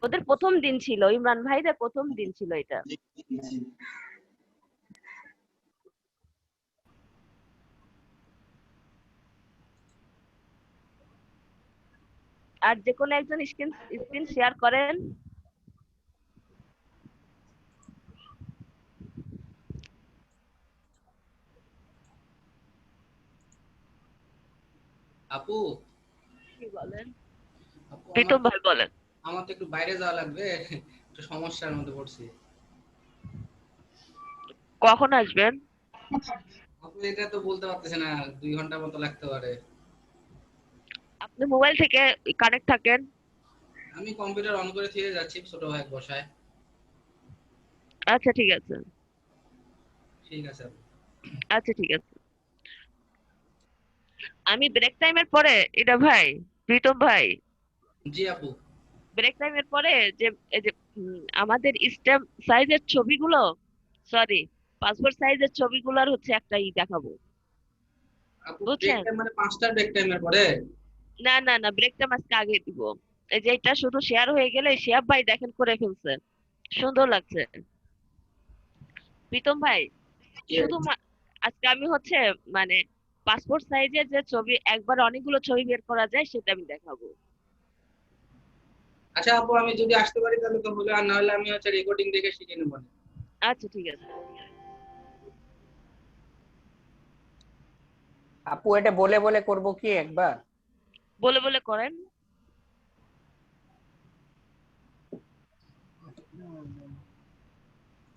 ওদের প্রথম দিন ছিল, ইমরান ভাইদের প্রথম দিন ছিল এটা। আর যে কোনো একজন স্ক্রিন শেয়ার করেন। আপু কি বলেন? আপু প্রীতম ভাই বলেন। আমার তো একটু বাইরে যাওয়া লাগবে, একটু সমস্যার মধ্যে পড়ছি। কখন আসবেন? আপু এটা তো বলতে পারতেছি না, 2 ঘন্টার মতো লাগতে পারে। আপনি মোবাইল থেকে কানেক্ট থাকেন। আমি কম্পিউটার অন করে দিয়ে যাচ্ছি, ছোট ভাই বসায়। আচ্ছা ঠিক আছে। ঠিক আছে আপু। আচ্ছা ঠিক আছে। আমি ব্রেক টাইমের পরে এটা ভাই, প্রীতম ভাই, জি আপু। ব্রেক টাইমের পরে যে এই যে আমাদের স্ট্যাম্প সাইজের ছবিগুলো, সরি পাসপোর্ট সাইজের ছবিগুলোর হচ্ছে একটা দেখাবো, আপু ব্রেক বুঝছেন? টাইম মানে 5টা ব্রেক টাইমের পরে? না না না, ব্রেক টাইম আজকে আগে দিব। এই যে এটা শুধু শেয়ার হয়ে গেলে শিহাব ভাই দেখেন করে ফেলছে, সুন্দর লাগছে। প্রীতম ভাই শুধু আজকে আমি হচ্ছে মানে পাসপোর্ট সাইজের যে ছবি একবার অনেকগুলো ছবি বের করা যায় সেটা আমি দেখাবো। আচ্ছা আপু, আমি যদি আসতে পারি তাহলে তো হলো, আর না হলে আমি হচ্ছে রেকর্ডিং দেখে শিখে নেব। আচ্ছা ঠিক আছে। আপু এটা বলে বলে করব কি একবার? বলে বলে করেন।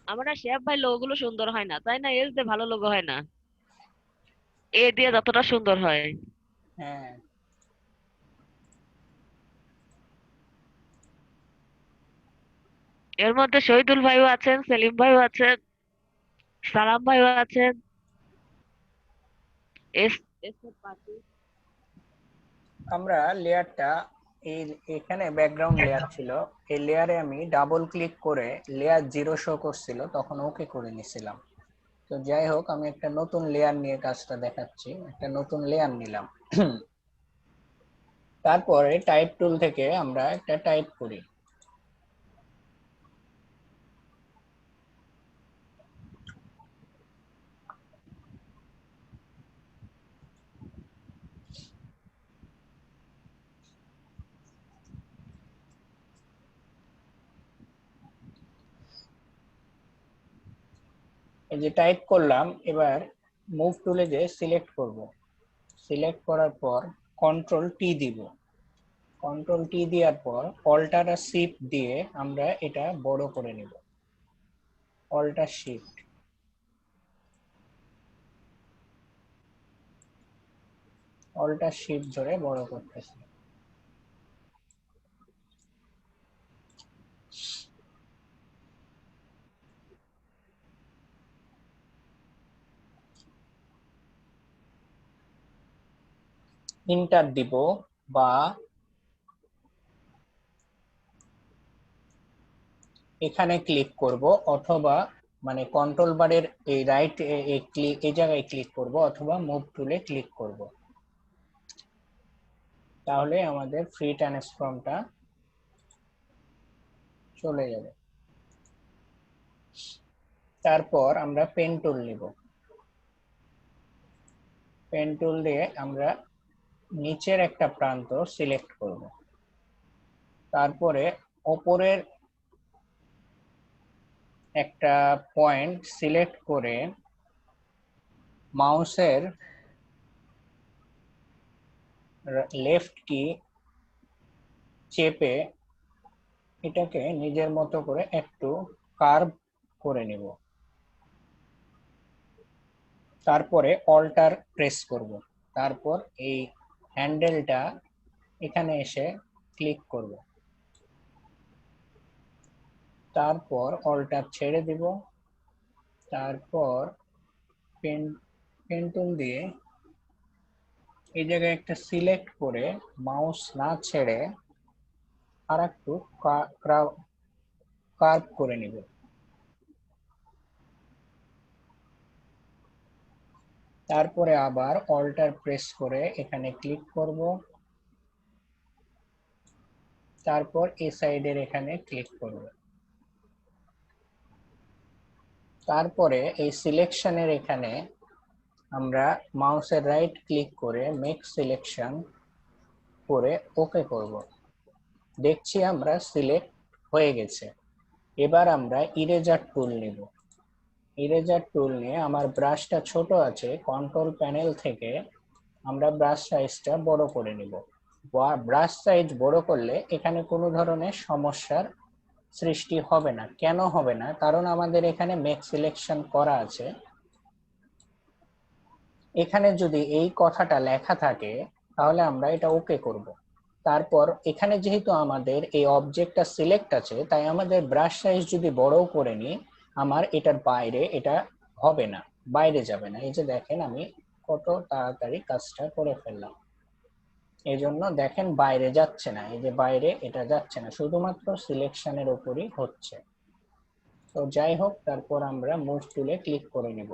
আমার না শিহাব ভাই লোগো গুলো সুন্দর হয় না, তাই না? এস দিয়ে ভালো লোগো হয় না, এ দিয়ে যতটা সুন্দর হয়। হ্যাঁ এর মধ্যে শহীদুল ভাইও আছেন, সেলিম ভাইও আছেন, সালাম ভাইও আছেন। S S party. আমরা লেয়ারটা এই এখানে ব্যাকগ্রাউন্ড লেয়ার ছিল, এই লেয়ারে আমি ডাবল ক্লিক করে লেয়ার 0 শো করছিল, তখন ওকে করে নিছিলাম। তো যাই হোক, আমি একটা নতুন লেয়ার নিয়ে কাজটা দেখাচ্ছি। একটা নতুন লেয়ার নিলাম, তারপরে টাইপ টুল থেকে আমরা একটা টাইপ করি। এই যে টাইপ করলাম, এবার মুভ টুলে যে সিলেক্ট করব, সিলেক্ট করার পর কন্ট্রোল টি দিব। কন্ট্রোল টি দেওয়ার পর অল্টার আর শিফট দিয়ে আমরা এটা বড় করে নিব। অল্টার শিফট, অল্টার শিফট ধরে বড় করতেছি। ইন্টার দিব বা এখানে ক্লিক করব, অথবা মানে কন্ট্রোল বারের এই রাইট ক্লিক এই জায়গায় ক্লিক করব, অথবা মুভ টুলে ক্লিক করব। তাহলে আমাদের ফ্রি ট্রান্সফর্মটা চলে যাবে। তারপর আমরা পেন টুল নিব। পেন টুল দিয়ে আমরা নিচের একটা প্রান্ত সিলেক্ট করব, তারপরে উপরের একটা পয়েন্ট সিলেক্ট করে মাউসের লেফট কি চেপে এটাকে নিজের মতো করে একটু কার্ভ করে নিব, তারপরে অল্টার প্রেস করব, তারপর এই হ্যান্ডেলটা এখানে এসে ক্লিক করব, তারপর অল্টার ছেড়ে দিব, তারপর পেন টুল দিয়ে এই জায়গায় একটা সিলেক্ট করে মাউস না ছেড়ে আর একটু কার্ভ করে নিব। তারপরে আবার অল্টার প্রেস করে এখানে ক্লিক করব, তারপর এই সাইডের এখানে ক্লিক করব, তারপরে এই সিলেকশনের এখানে আমরা মাউসের রাইট ক্লিক করে মেক সিলেকশন করে ওকে করব। দেখছি আমরা সিলেক্ট হয়ে গেছে। এবার আমরা ইরেজার টুল নিব। ইরেজার টুল নিয়ে আমার ব্রাশটা ছোট আছে, কন্ট্রোল প্যানেল থেকে আমরা ব্রাশ সাইজটা বড় করে নিব। ব্রাশ সাইজ বড় করলে এখানে কোনো ধরনের সমস্যার সৃষ্টি হবে না। কেন হবে না? কারণ আমাদের এখানে মেক সিলেকশন করা আছে। এখানে যদি এই কথাটা লেখা থাকে তাহলে আমরা এটা ওকে করব। তারপর এখানে যেহেতু আমাদের এই অবজেক্টটা সিলেক্ট আছে, তাই আমাদের ব্রাশ সাইজ যদি বড়ও করে নিই, আমার এটার বাইরে এটা হবে না, বাইরে যাবে না। এই যে দেখেন আমি কত তাড়াতাড়ি কাজটা করে ফেললাম। এই জন্য দেখেন বাইরে যাচ্ছে না, এই যে বাইরে এটা যাচ্ছে না, শুধুমাত্র সিলেকশনের উপরই হচ্ছে। তো যাই হোক, তারপর আমরা মুভ টুলে ক্লিক করে নিব।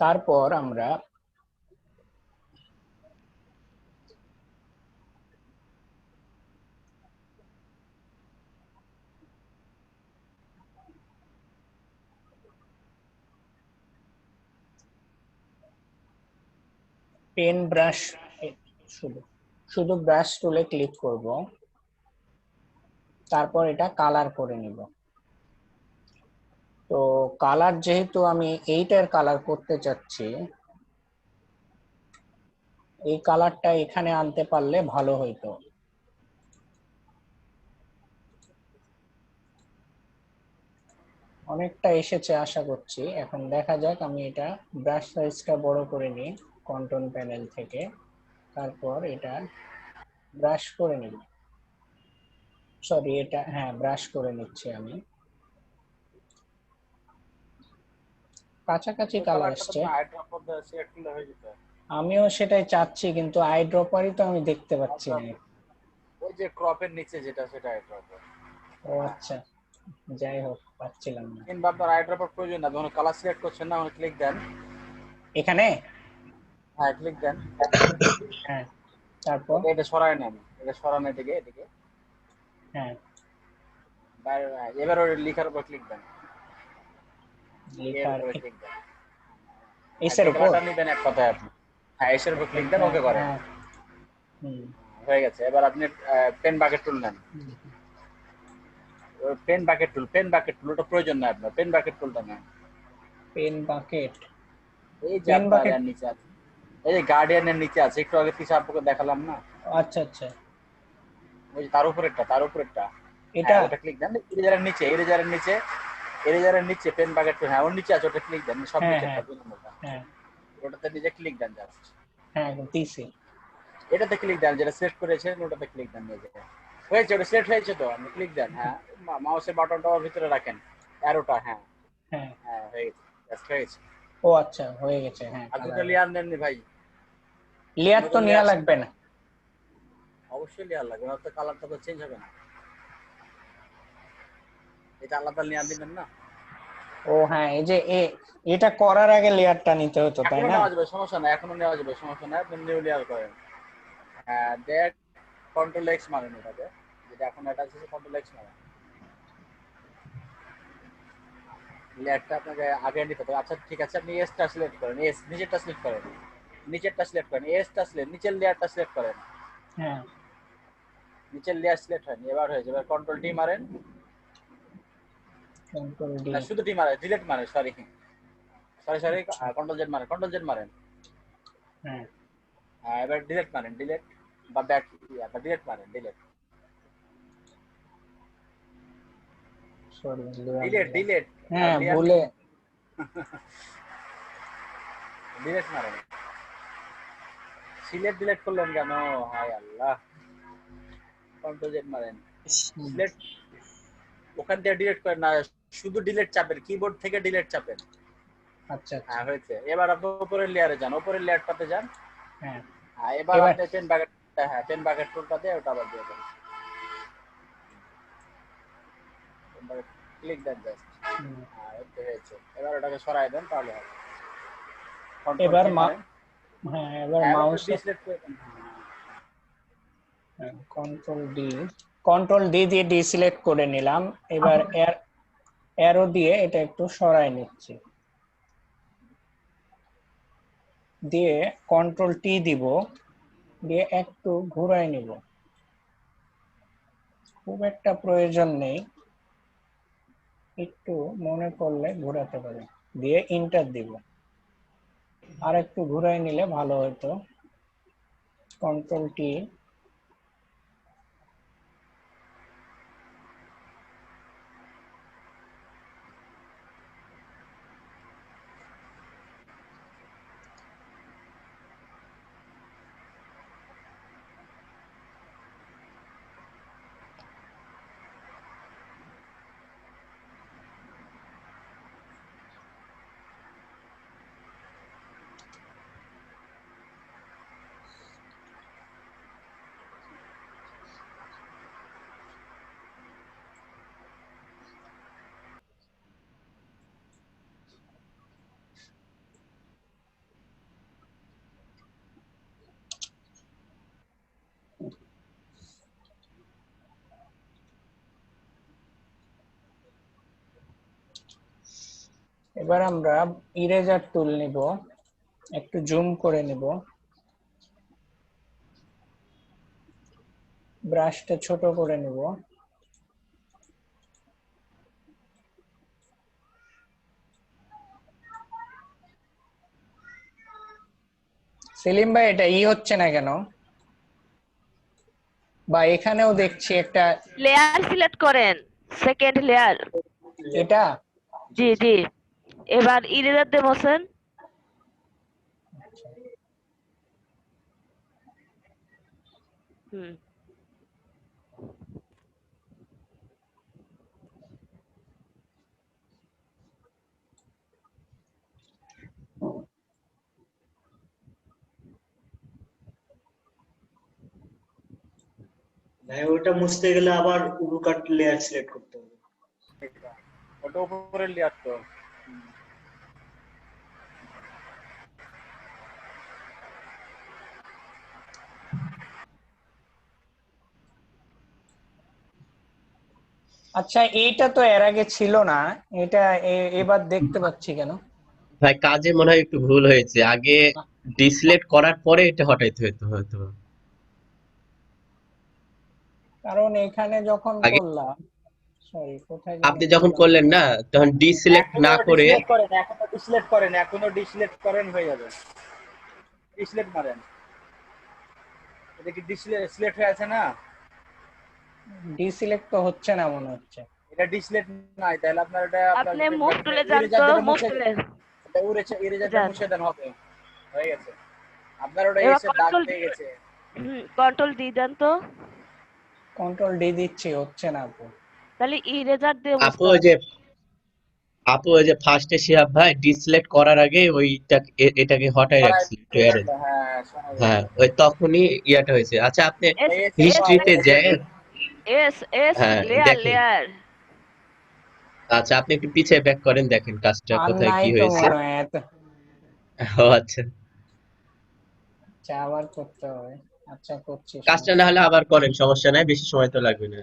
তারপর আমরা পেন ব্রাশ শুধু ব্রাশ টুলে ক্লিক করব, তারপর এটা কালার করে নিব। তো কালার যেহেতু আমি এইটার কালার করতে চাচ্ছি, এই কালারটা এখানে আনতে পারলে ভালো হইতো। অনেকটা এসেছে আশা করছি। এখন দেখা যাক, আমি এটা ব্রাশ সাইজটা বড় করে নিই কন্ট্রোল প্যানেল থেকে, তারপর এটা ব্রাশ করে নিব। সরি, এটা হ্যাঁ ব্রাশ করে নিচ্ছি আমি। কাছাকাছি কালার আসছে, আমিও সেটাই চাচ্ছি, কিন্তু আই ড্রপারই তো আমি দেখতে পাচ্ছি না। ওই যে ক্রপের নিচে যেটা, সেটা আই ড্রপার। ও আচ্ছা, যাই হোক পাচ্ছিলাম না। কিংবা আপনার আই ড্রপার প্রয়োজন না, যখন কালার সিলেক্ট করছেন না, ওখানে ক্লিক দেন। এখানে হ্যাঁ ক্লিক দেন। হ্যাঁ, তারপর এটা সরায় নেন, এটা সরানো এদিকে এদিকে। হ্যাঁ, এবার ওই লেখার উপর ক্লিক দেন। লেখার ক্লিক দেন, এসের উপর নিবেন এক কথায় আপনি। হ্যাঁ এসের উপর ক্লিক দেন, ওকে করেন। হয়ে গেছে। এবার আপনি পেন বাকেট টুল নেন। পেন বাকেট টুল ওটা প্রয়োজন না আপনার। পেন বাকেট টুলটা নেন। পেন বাকেট, এই যে আপনার নিচে আছে, এই যে গার্ডিয়ানের নিচে আছে, একটু আগে পিছে আপনাকে দেখালাম না। আচ্ছা আচ্ছা, ওই যে তার উপরেরটা এটা ওটা ক্লিক দেন। এরেজারের নিচে পেন বাকেট টুল, হ্যাঁ ওর নিচে আছে, ওটা ক্লিক দেন। সব নিচেরটা দুই নম্বরটা, হ্যাঁ ওটাতে নিজে ক্লিক দেন জাস্ট। হ্যাঁ দিছি। এটাতে ক্লিক দেন, যেটা সিলেক্ট করেছেন ওটাতে ক্লিক দেন। নিজে হয়েছে, ওটা সিলেক্ট হয়েছে তো, আপনি ক্লিক দেন। হ্যাঁ মাউসের বাটনটা ওর ভিতরে রাখেন, অ্যারোটা। হ্যাঁ হ্যাঁ হ্যাঁ হয়ে গেছে, জাস্ট হয়েছে। ও আচ্ছা হয়ে গেছে। হ্যাঁ, আর দুটো লেয়ার নেননি ভাই? লেয়ার তো নেওয়া লাগবে না। অবশ্যই লেয়ার লাগবে, না তো কালারটা তো চেঞ্জ হবে না। এটা আলাদা লেয়ার দিবেন না। ও হ্যাঁ, এই যে এটা করার আগে লেয়ারটা নিতে হতো, তাই না? নেওয়া যাবে, সমস্যা না, এখনো নেওয়া যাবে, সমস্যা না। আপনি নিউ লেয়ার করেন। হ্যাঁ দেখ, কন্ট্রোল এক্স মারেন এটাতে, যেটা এখন এটা আছে কন্ট্রোল এক্স মারেন। লেয়ারটা আপনাকে আগে নিতে হবে। আচ্ছা ঠিক আছে, আপনি এসটা সিলেক্ট করেন, এস নিচেরটা সিলেক্ট করেন, এসটা সিলেক্ট, নিচের লেয়ারটা সিলেক্ট করেন। হ্যাঁ, নিচের লেয়ার সিলেক্ট হয়নি, এবার হয়েছে। এবার কন্ট্রোল ডি মারেন। কন্ট্রোল ডি, শুধু ডি মারেন, ডিলিট মারেন, sorry sorry sorry, control Z মারেন, কন্ট্রোল জেড মারেন। হ্যাঁ এবার ডিলিট মারেন, ডিলিট বা ব্যাক বা ডিলিট মারেন, ডিলিট সরি ডিলিট ডিলিট হ্যাঁ ভুলে ডিলিট মারেন। সিলেক্ট ডিলিট করলেন কেন? হায় আল্লাহ, কন্ট্রোল জেড মারেন, সিলেক্ট ওখান থেকে ডিলিট করেন না, শুধু ডিলিট চাপেন, কিবোর্ড থেকে ডিলিট চাপেন। আচ্ছা হ্যাঁ হয়েছে। এবার আপনি উপরের লেয়ারে যান, উপরের লেয়ারটাতে যান। হ্যাঁ হ্যাঁ এবার আপনি পেন বাকেট, হ্যাঁ পেন বাকেট টুলটা দিয়ে ওটা আবার দিয়ে দেন, ক্লিক দেন জাস্ট। হ্যাঁ এটা হয়েছে। এবার ওটাকে সরাই দেন তাহলে হবে। এবার হ্যাঁ এবার মাউস কন্ট্রোল ডি দিয়ে ডিসিলেক্ট করে নিলাম। এবার অ্যারো দিয়ে এটা একটু সরাই নিচ্ছি, দিয়ে কন্ট্রোল টি দিব, দিয়ে একটু ঘুরাই নিব। খুব একটা প্রয়োজন নেই, একটু মনে করলে ঘোরাতে পারি, দিয়ে ইন্টার দিব। আর একটু ঘুরাই নিলে ভালো হতো। কন্ট্রোল টি, এবার আমরা ইরেজার টুল নিব, একটু জুম করে নিব, ব্রাশটা ছোট করে নিব। সেলিম ভাই এটা হচ্ছে না কেন? বা এখানেও দেখছি একটা লেয়ার সিলেক্ট করেন, সেকেন্ড লেয়ার। এটা জি জি, এবার ইরেজার দিয়ে বসেন। হুম ভাই ওটা মুছতে গেলে আবার উডুকাট লেয়ার সিলেক্ট করতে হবে। ওটা উপরের লেয়ার তো। আচ্ছা এইটা তো এর আগে ছিল না, এটা এবার দেখতে পাচ্ছি কেন? ভাই কাজে মনে হয় একটু ভুল হয়েছে, আগে ডিসিলেক্ট করার পরে এটা হটাইতে হতো হয়তো। কারণ এখানে যখন আগে করলাম, সরি কোথায় আপনি জানি যখন করলাম। করলেন না তখন ডিসিলেক্ট না করে এখনো ডিসিলেক্ট করেন হয়ে যাবে। ডিসিলেক্ট মারেন, এটা কি ডিসিলেক্ট হয়ে আছে না? ডিসিলেক্ট তো হচ্ছে না মনে হচ্ছে। এটা ডিসিলেক্ট নাই, তাহলে আপনার এটা আপনি মুভ টুলে যান তো, মুভ টুলে ইরেজারটা মুছে দেন, হবে হয়ে গেছে। আপনার ওটা এবার এসে দাগ পেয়ে গেছে। কন্ট্রোল ডি দেন তো। কন্ট্রোল ডি দিচ্ছি, হচ্ছে না আপু। তাহলে ইরেজার দিয়ে আপু বসতে ওই হবে। যে ফার্স্টে শিহাব ভাই ডিসিলেক্ট করার আগে ওইটা এটাকে হটাই রাখছিল টুয়ারে। হ্যাঁ ওই তখনই ইয়াটা হয়েছে। আচ্ছা আপনি হিস্ট্রিতে যায়, এস এস হ্যাঁ লেয়ার দেখেন। লেয়ার। আচ্ছা আপনি একটু পিছিয়ে ব্যাক করেন, দেখেন কাজটা আর কোথায় নাই কি তো হয়েছে। মনে হয় এত। ও আচ্ছা, আচ্ছা আবার করতে হবে। আচ্ছা করছি, কাজটা না হলে আবার করেন, সমস্যা নাই, বেশি সময় তো লাগবে না।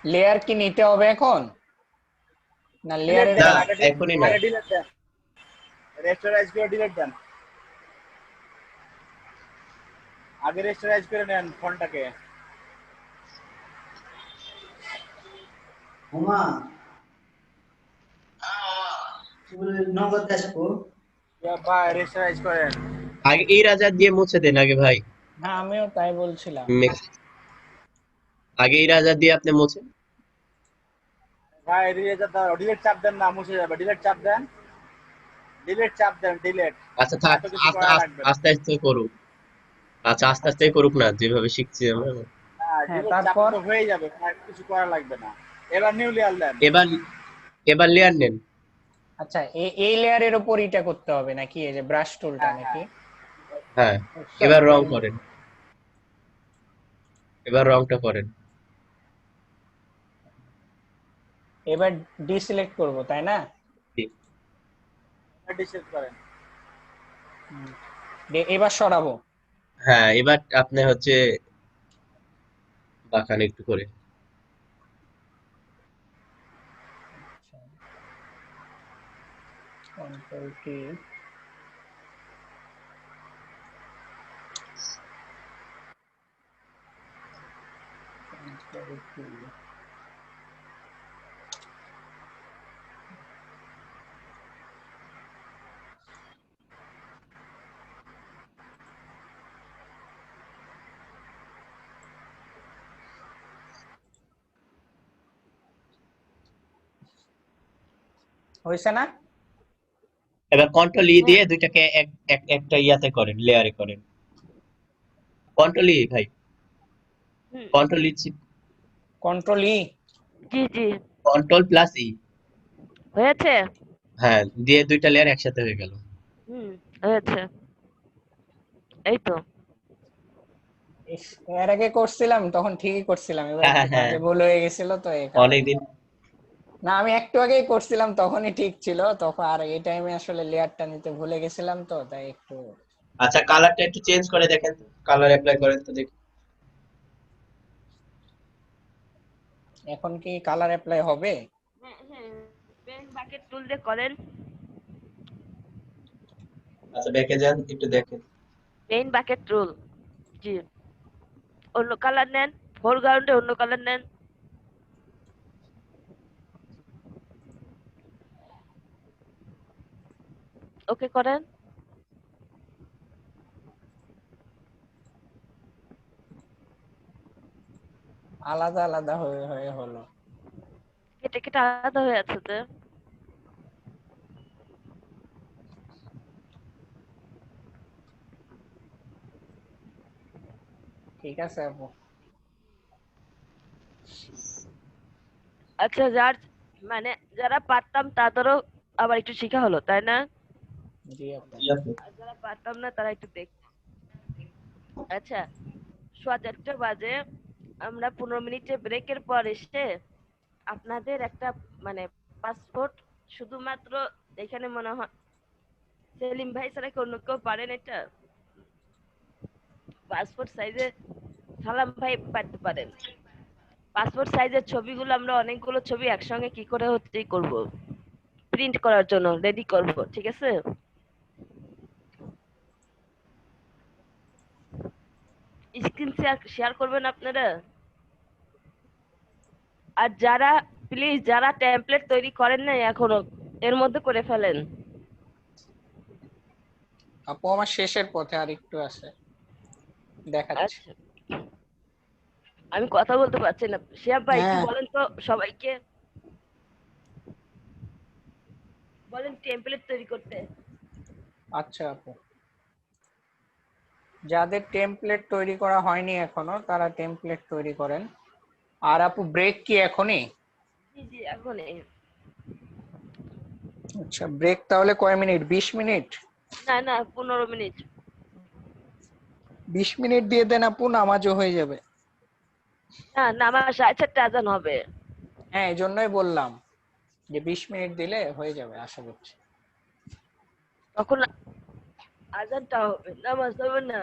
লেয়ার কি নিতে হবে এখন, না ডিলিট লেয়ারের দেন, না আগে এখনই না। আগে ডিলিট দেন, রেস্টোরাইজ করে ডিলিট দেন, আগে রেস্টোরাইজ করে নেন ফোনটাকে। ওমা নগদ আসবো। ভাই রেস্টোরাইজ করেন। আগে এই রাজা দিয়ে মুছে দেন আগে ভাই। হ্যাঁ আমিও তাই বলছিলাম। আগে এই রাজা দিয়ে আপনি মুছেন। ভাই ডিলিট চাপ দেন না, মুছে যাবে। ডিলিট চাপ দেন, ডিলিট চাপ দেন, ডিলিট। আচ্ছা থাক, এত কিছু আস্তে করা আস্তে লাগবে না। আস্তে আস্তে করুক। আচ্ছা আস্তে আস্তে করুক না, যেভাবে শিখছি আমরা। হ্যাঁ, হ্যাঁ ডিলিট চাপ তারপর তো হয়ে যাবে, আর কিছু করা লাগবে না। এবার নিউ লেয়ার দেন। এবার এবার লেয়ার নেন। আচ্ছা এই লেয়ারের উপর এটা করতে হবে নাকি, এই যে ব্রাশ টুলটা হ্যাঁ নাকি? হ্যাঁ সরি এবার রং আমি করেন, এবার রংটা করেন। এবার ডিসিলেক্ট করব তাই না? ডিলিট করেন। এবার সরাবো। হ্যাঁ এবার আপনি হচ্ছে বাঁকান একটু করে। কন্ট্রোল টি, কন্ট্রোল টি, হইছে না? এবার কন্ট্রোল ই দিয়ে দুইটাকে একটা ইয়াতে করেন, লেয়ারে করেন। কন্ট্রোল ই ভাই, কন্ট্রোল ই, কন্ট্রোল ই, জি জি কন্ট্রোল প্লাস ই। হয়েছে। হ্যাঁ দিয়ে দুইটা লেয়ার একসাথে হয়ে গেল। হয়েছে, এই তো। ইস, এর আগে করছিলাম তখন ঠিকই করছিলাম, এবার হ্যাঁ একটু হ্যাঁ কাজে ভুল হয়ে গেছিল তো এই কারণে। অনেকদিন। না আমি একটু আগেই করছিলাম তখনই ঠিক ছিল, তখন আর এই টাইমে আসলে লেয়ারটা নিতে ভুলে গেছিলাম তো তাই একটু। আচ্ছা কালারটা একটু চেঞ্জ করে দেখেন, কালার অ্যাপ্লাই করেন তো দেখি। এখন কি কালার অ্যাপ্লাই হবে? হ্যাঁ পেন বাকেট টুল দিয়ে করেন। আচ্ছা ব্যাকে যান একটু দেখেন। পেন বাকেট টুল, জি। অন্য কালার নেন, ফোরগ্রাউন্ডে অন্য কালার নেন। ওকে করেন। আলাদা আলাদা হয়ে হয়ে হলো। কেটে কেটে আলাদা হয়ে আছে তো। ঠিক আছে আপু। আচ্ছা মানে যারা পারতাম তাদেরও আবার একটু শেখা হলো, তাই না? জি আপু। আর যারা পারতাম না তারা একটু দেখ। আচ্ছা 4:30 বাজে, আমরা 15 মিনিটের ব্রেকের পর এসে আপনাদের একটা মানে পাসপোর্ট, শুধুমাত্র এখানে মনে হয় সেলিম ভাই ছাড়া কি অন্য কেউ পারেন এটা? পাসপোর্ট সাইজে সালাম ভাই পারতে পারেন। পাসপোর্ট সাইজের ছবিগুলো আমরা অনেকগুলো ছবি একসঙ্গে কি করে হচ্ছে করব, প্রিন্ট করার জন্য রেডি করব, ঠিক আছে? স্ক্রিন শেয়ার করবেন আপনারা। আর যারা প্লিজ যারা টেমপ্লেট তৈরি করেন নাই এখনো, এর মধ্যে করে ফেলেন। আপু আমার শেষের পথে আর একটু আছে, দেখাচ্ছি। আচ্ছা আমি কথা বলতে পারছি না, শিহাব ভাই একটু হ্যাঁ বলেন তো সবাইকে, বলেন টেমপ্লেট তৈরি করতে। আচ্ছা আপু, যাদের টেমপ্লেট তৈরি করা হয়নি এখনো তারা টেমপ্লেট তৈরি করেন। আর আপু ব্রেক কি এখনই? জি জি এখনই। আচ্ছা ব্রেক তাহলে কয় মিনিট, 20 মিনিট? না না 15 মিনিট। 20 মিনিট দিয়ে দেন আপু, নামাজও হয়ে যাবে। না নামাজ 4:30 আজান হবে। হ্যাঁ এই জন্যই বললাম যে 20 মিনিট দিলে হয়ে যাবে আশা করছি। তখন আজানটা হবে, নামাজ হবে না।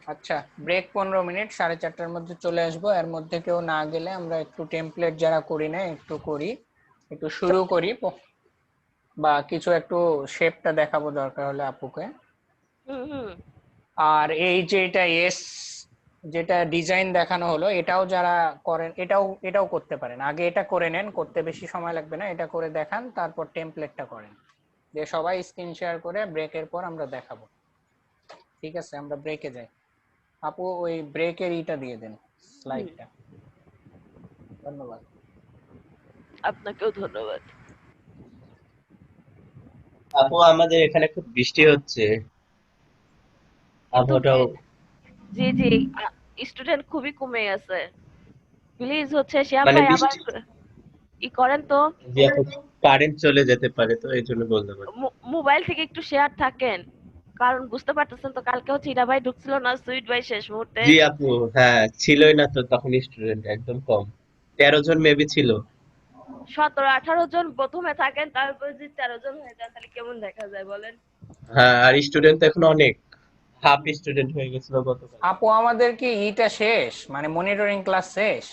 আচ্ছা, ব্রেক 15 মিনিট, 4:30টার মধ্যে চলে আসবো। এর মধ্যে কেউ না গেলে আমরা একটু টেমপ্লেট যারা করি না একটু করি, একটু শুরু করি, বা কিছু একটু শেপটা দেখাবো দরকার হলে আপুকে। হুম। আর এই যে এটা যেটা ডিজাইন দেখানো হলো, এটাও যারা করেন এটাও করতে পারেন। আগে এটা করে নেন, করতে বেশি সময় লাগবে না, এটা করে দেখান, তারপর টেমপ্লেটটা করেন। যে সবাই স্ক্রিন শেয়ার করে ব্রেকের পর আমরা দেখাবো। ঠিক আছে, আমরা ব্রেকে যাই। আপু ওই ব্রেকের ইটা দিয়ে দেন, স্লাইডটা। ধন্যবাদ। আপনাকেও ধন্যবাদ। আপু আমাদের এখানে খুব বৃষ্টি হচ্ছে, কিন্তু আবহাওয়াটাও। জি স্টুডেন্ট খুবই কমে গেছে। প্লিজ হচ্ছে শ্যাম মানে ভাই আবার বৃষ্টি ই করেন তো, যে আপু কারেন্ট চলে যেতে পারে, তো এই জন্য বলতে পারি। মোবাইল থেকে একটু শেয়ার থাকেন, কারণ বুঝতে পারতেছেন তো কালকে হচ্ছে ইরা ভাই ঢুকছিল না, সুইট ভাই শেষ মুহূর্তে। জি আপু, হ্যাঁ ছিলই না তো তখন, স্টুডেন্ট একদম কম, 13 জন মেবি ছিল। 17-18 জন প্রথমে থাকেন, তারপর যদি 13 জন হয়ে যান তাহলে কেমন দেখা যায় বলেন? হ্যাঁ, আর স্টুডেন্ট এখন অনেক, হাফ স্টুডেন্ট হয়ে গেছিল গতকাল। আপু আমাদের কি ইটা শেষ, মানে মনিটরিং ক্লাস শেষ?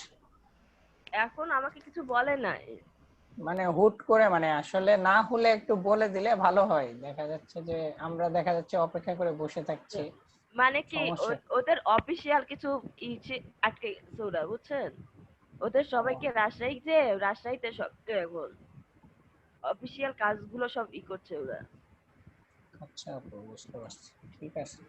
এখন আমাকে কিছু বলে নাই। মানে হুট করে, মানে আসলে না হলে একটু বলে দিলে ভালো হয়। দেখা যাচ্ছে যে আমরা অপেক্ষা করে বসে থাকছি। মানে কি সমস্যা। ওদের অফিসিয়াল কিছু আটকে গেছে ওরা, বুঝছেন? ওদের সবাইকে রাজশাহীতে সব এখন অফিসিয়াল কাজগুলো সব করছে ওরা। আচ্ছা আপু, বুঝতে পারছি, ঠিক আছে।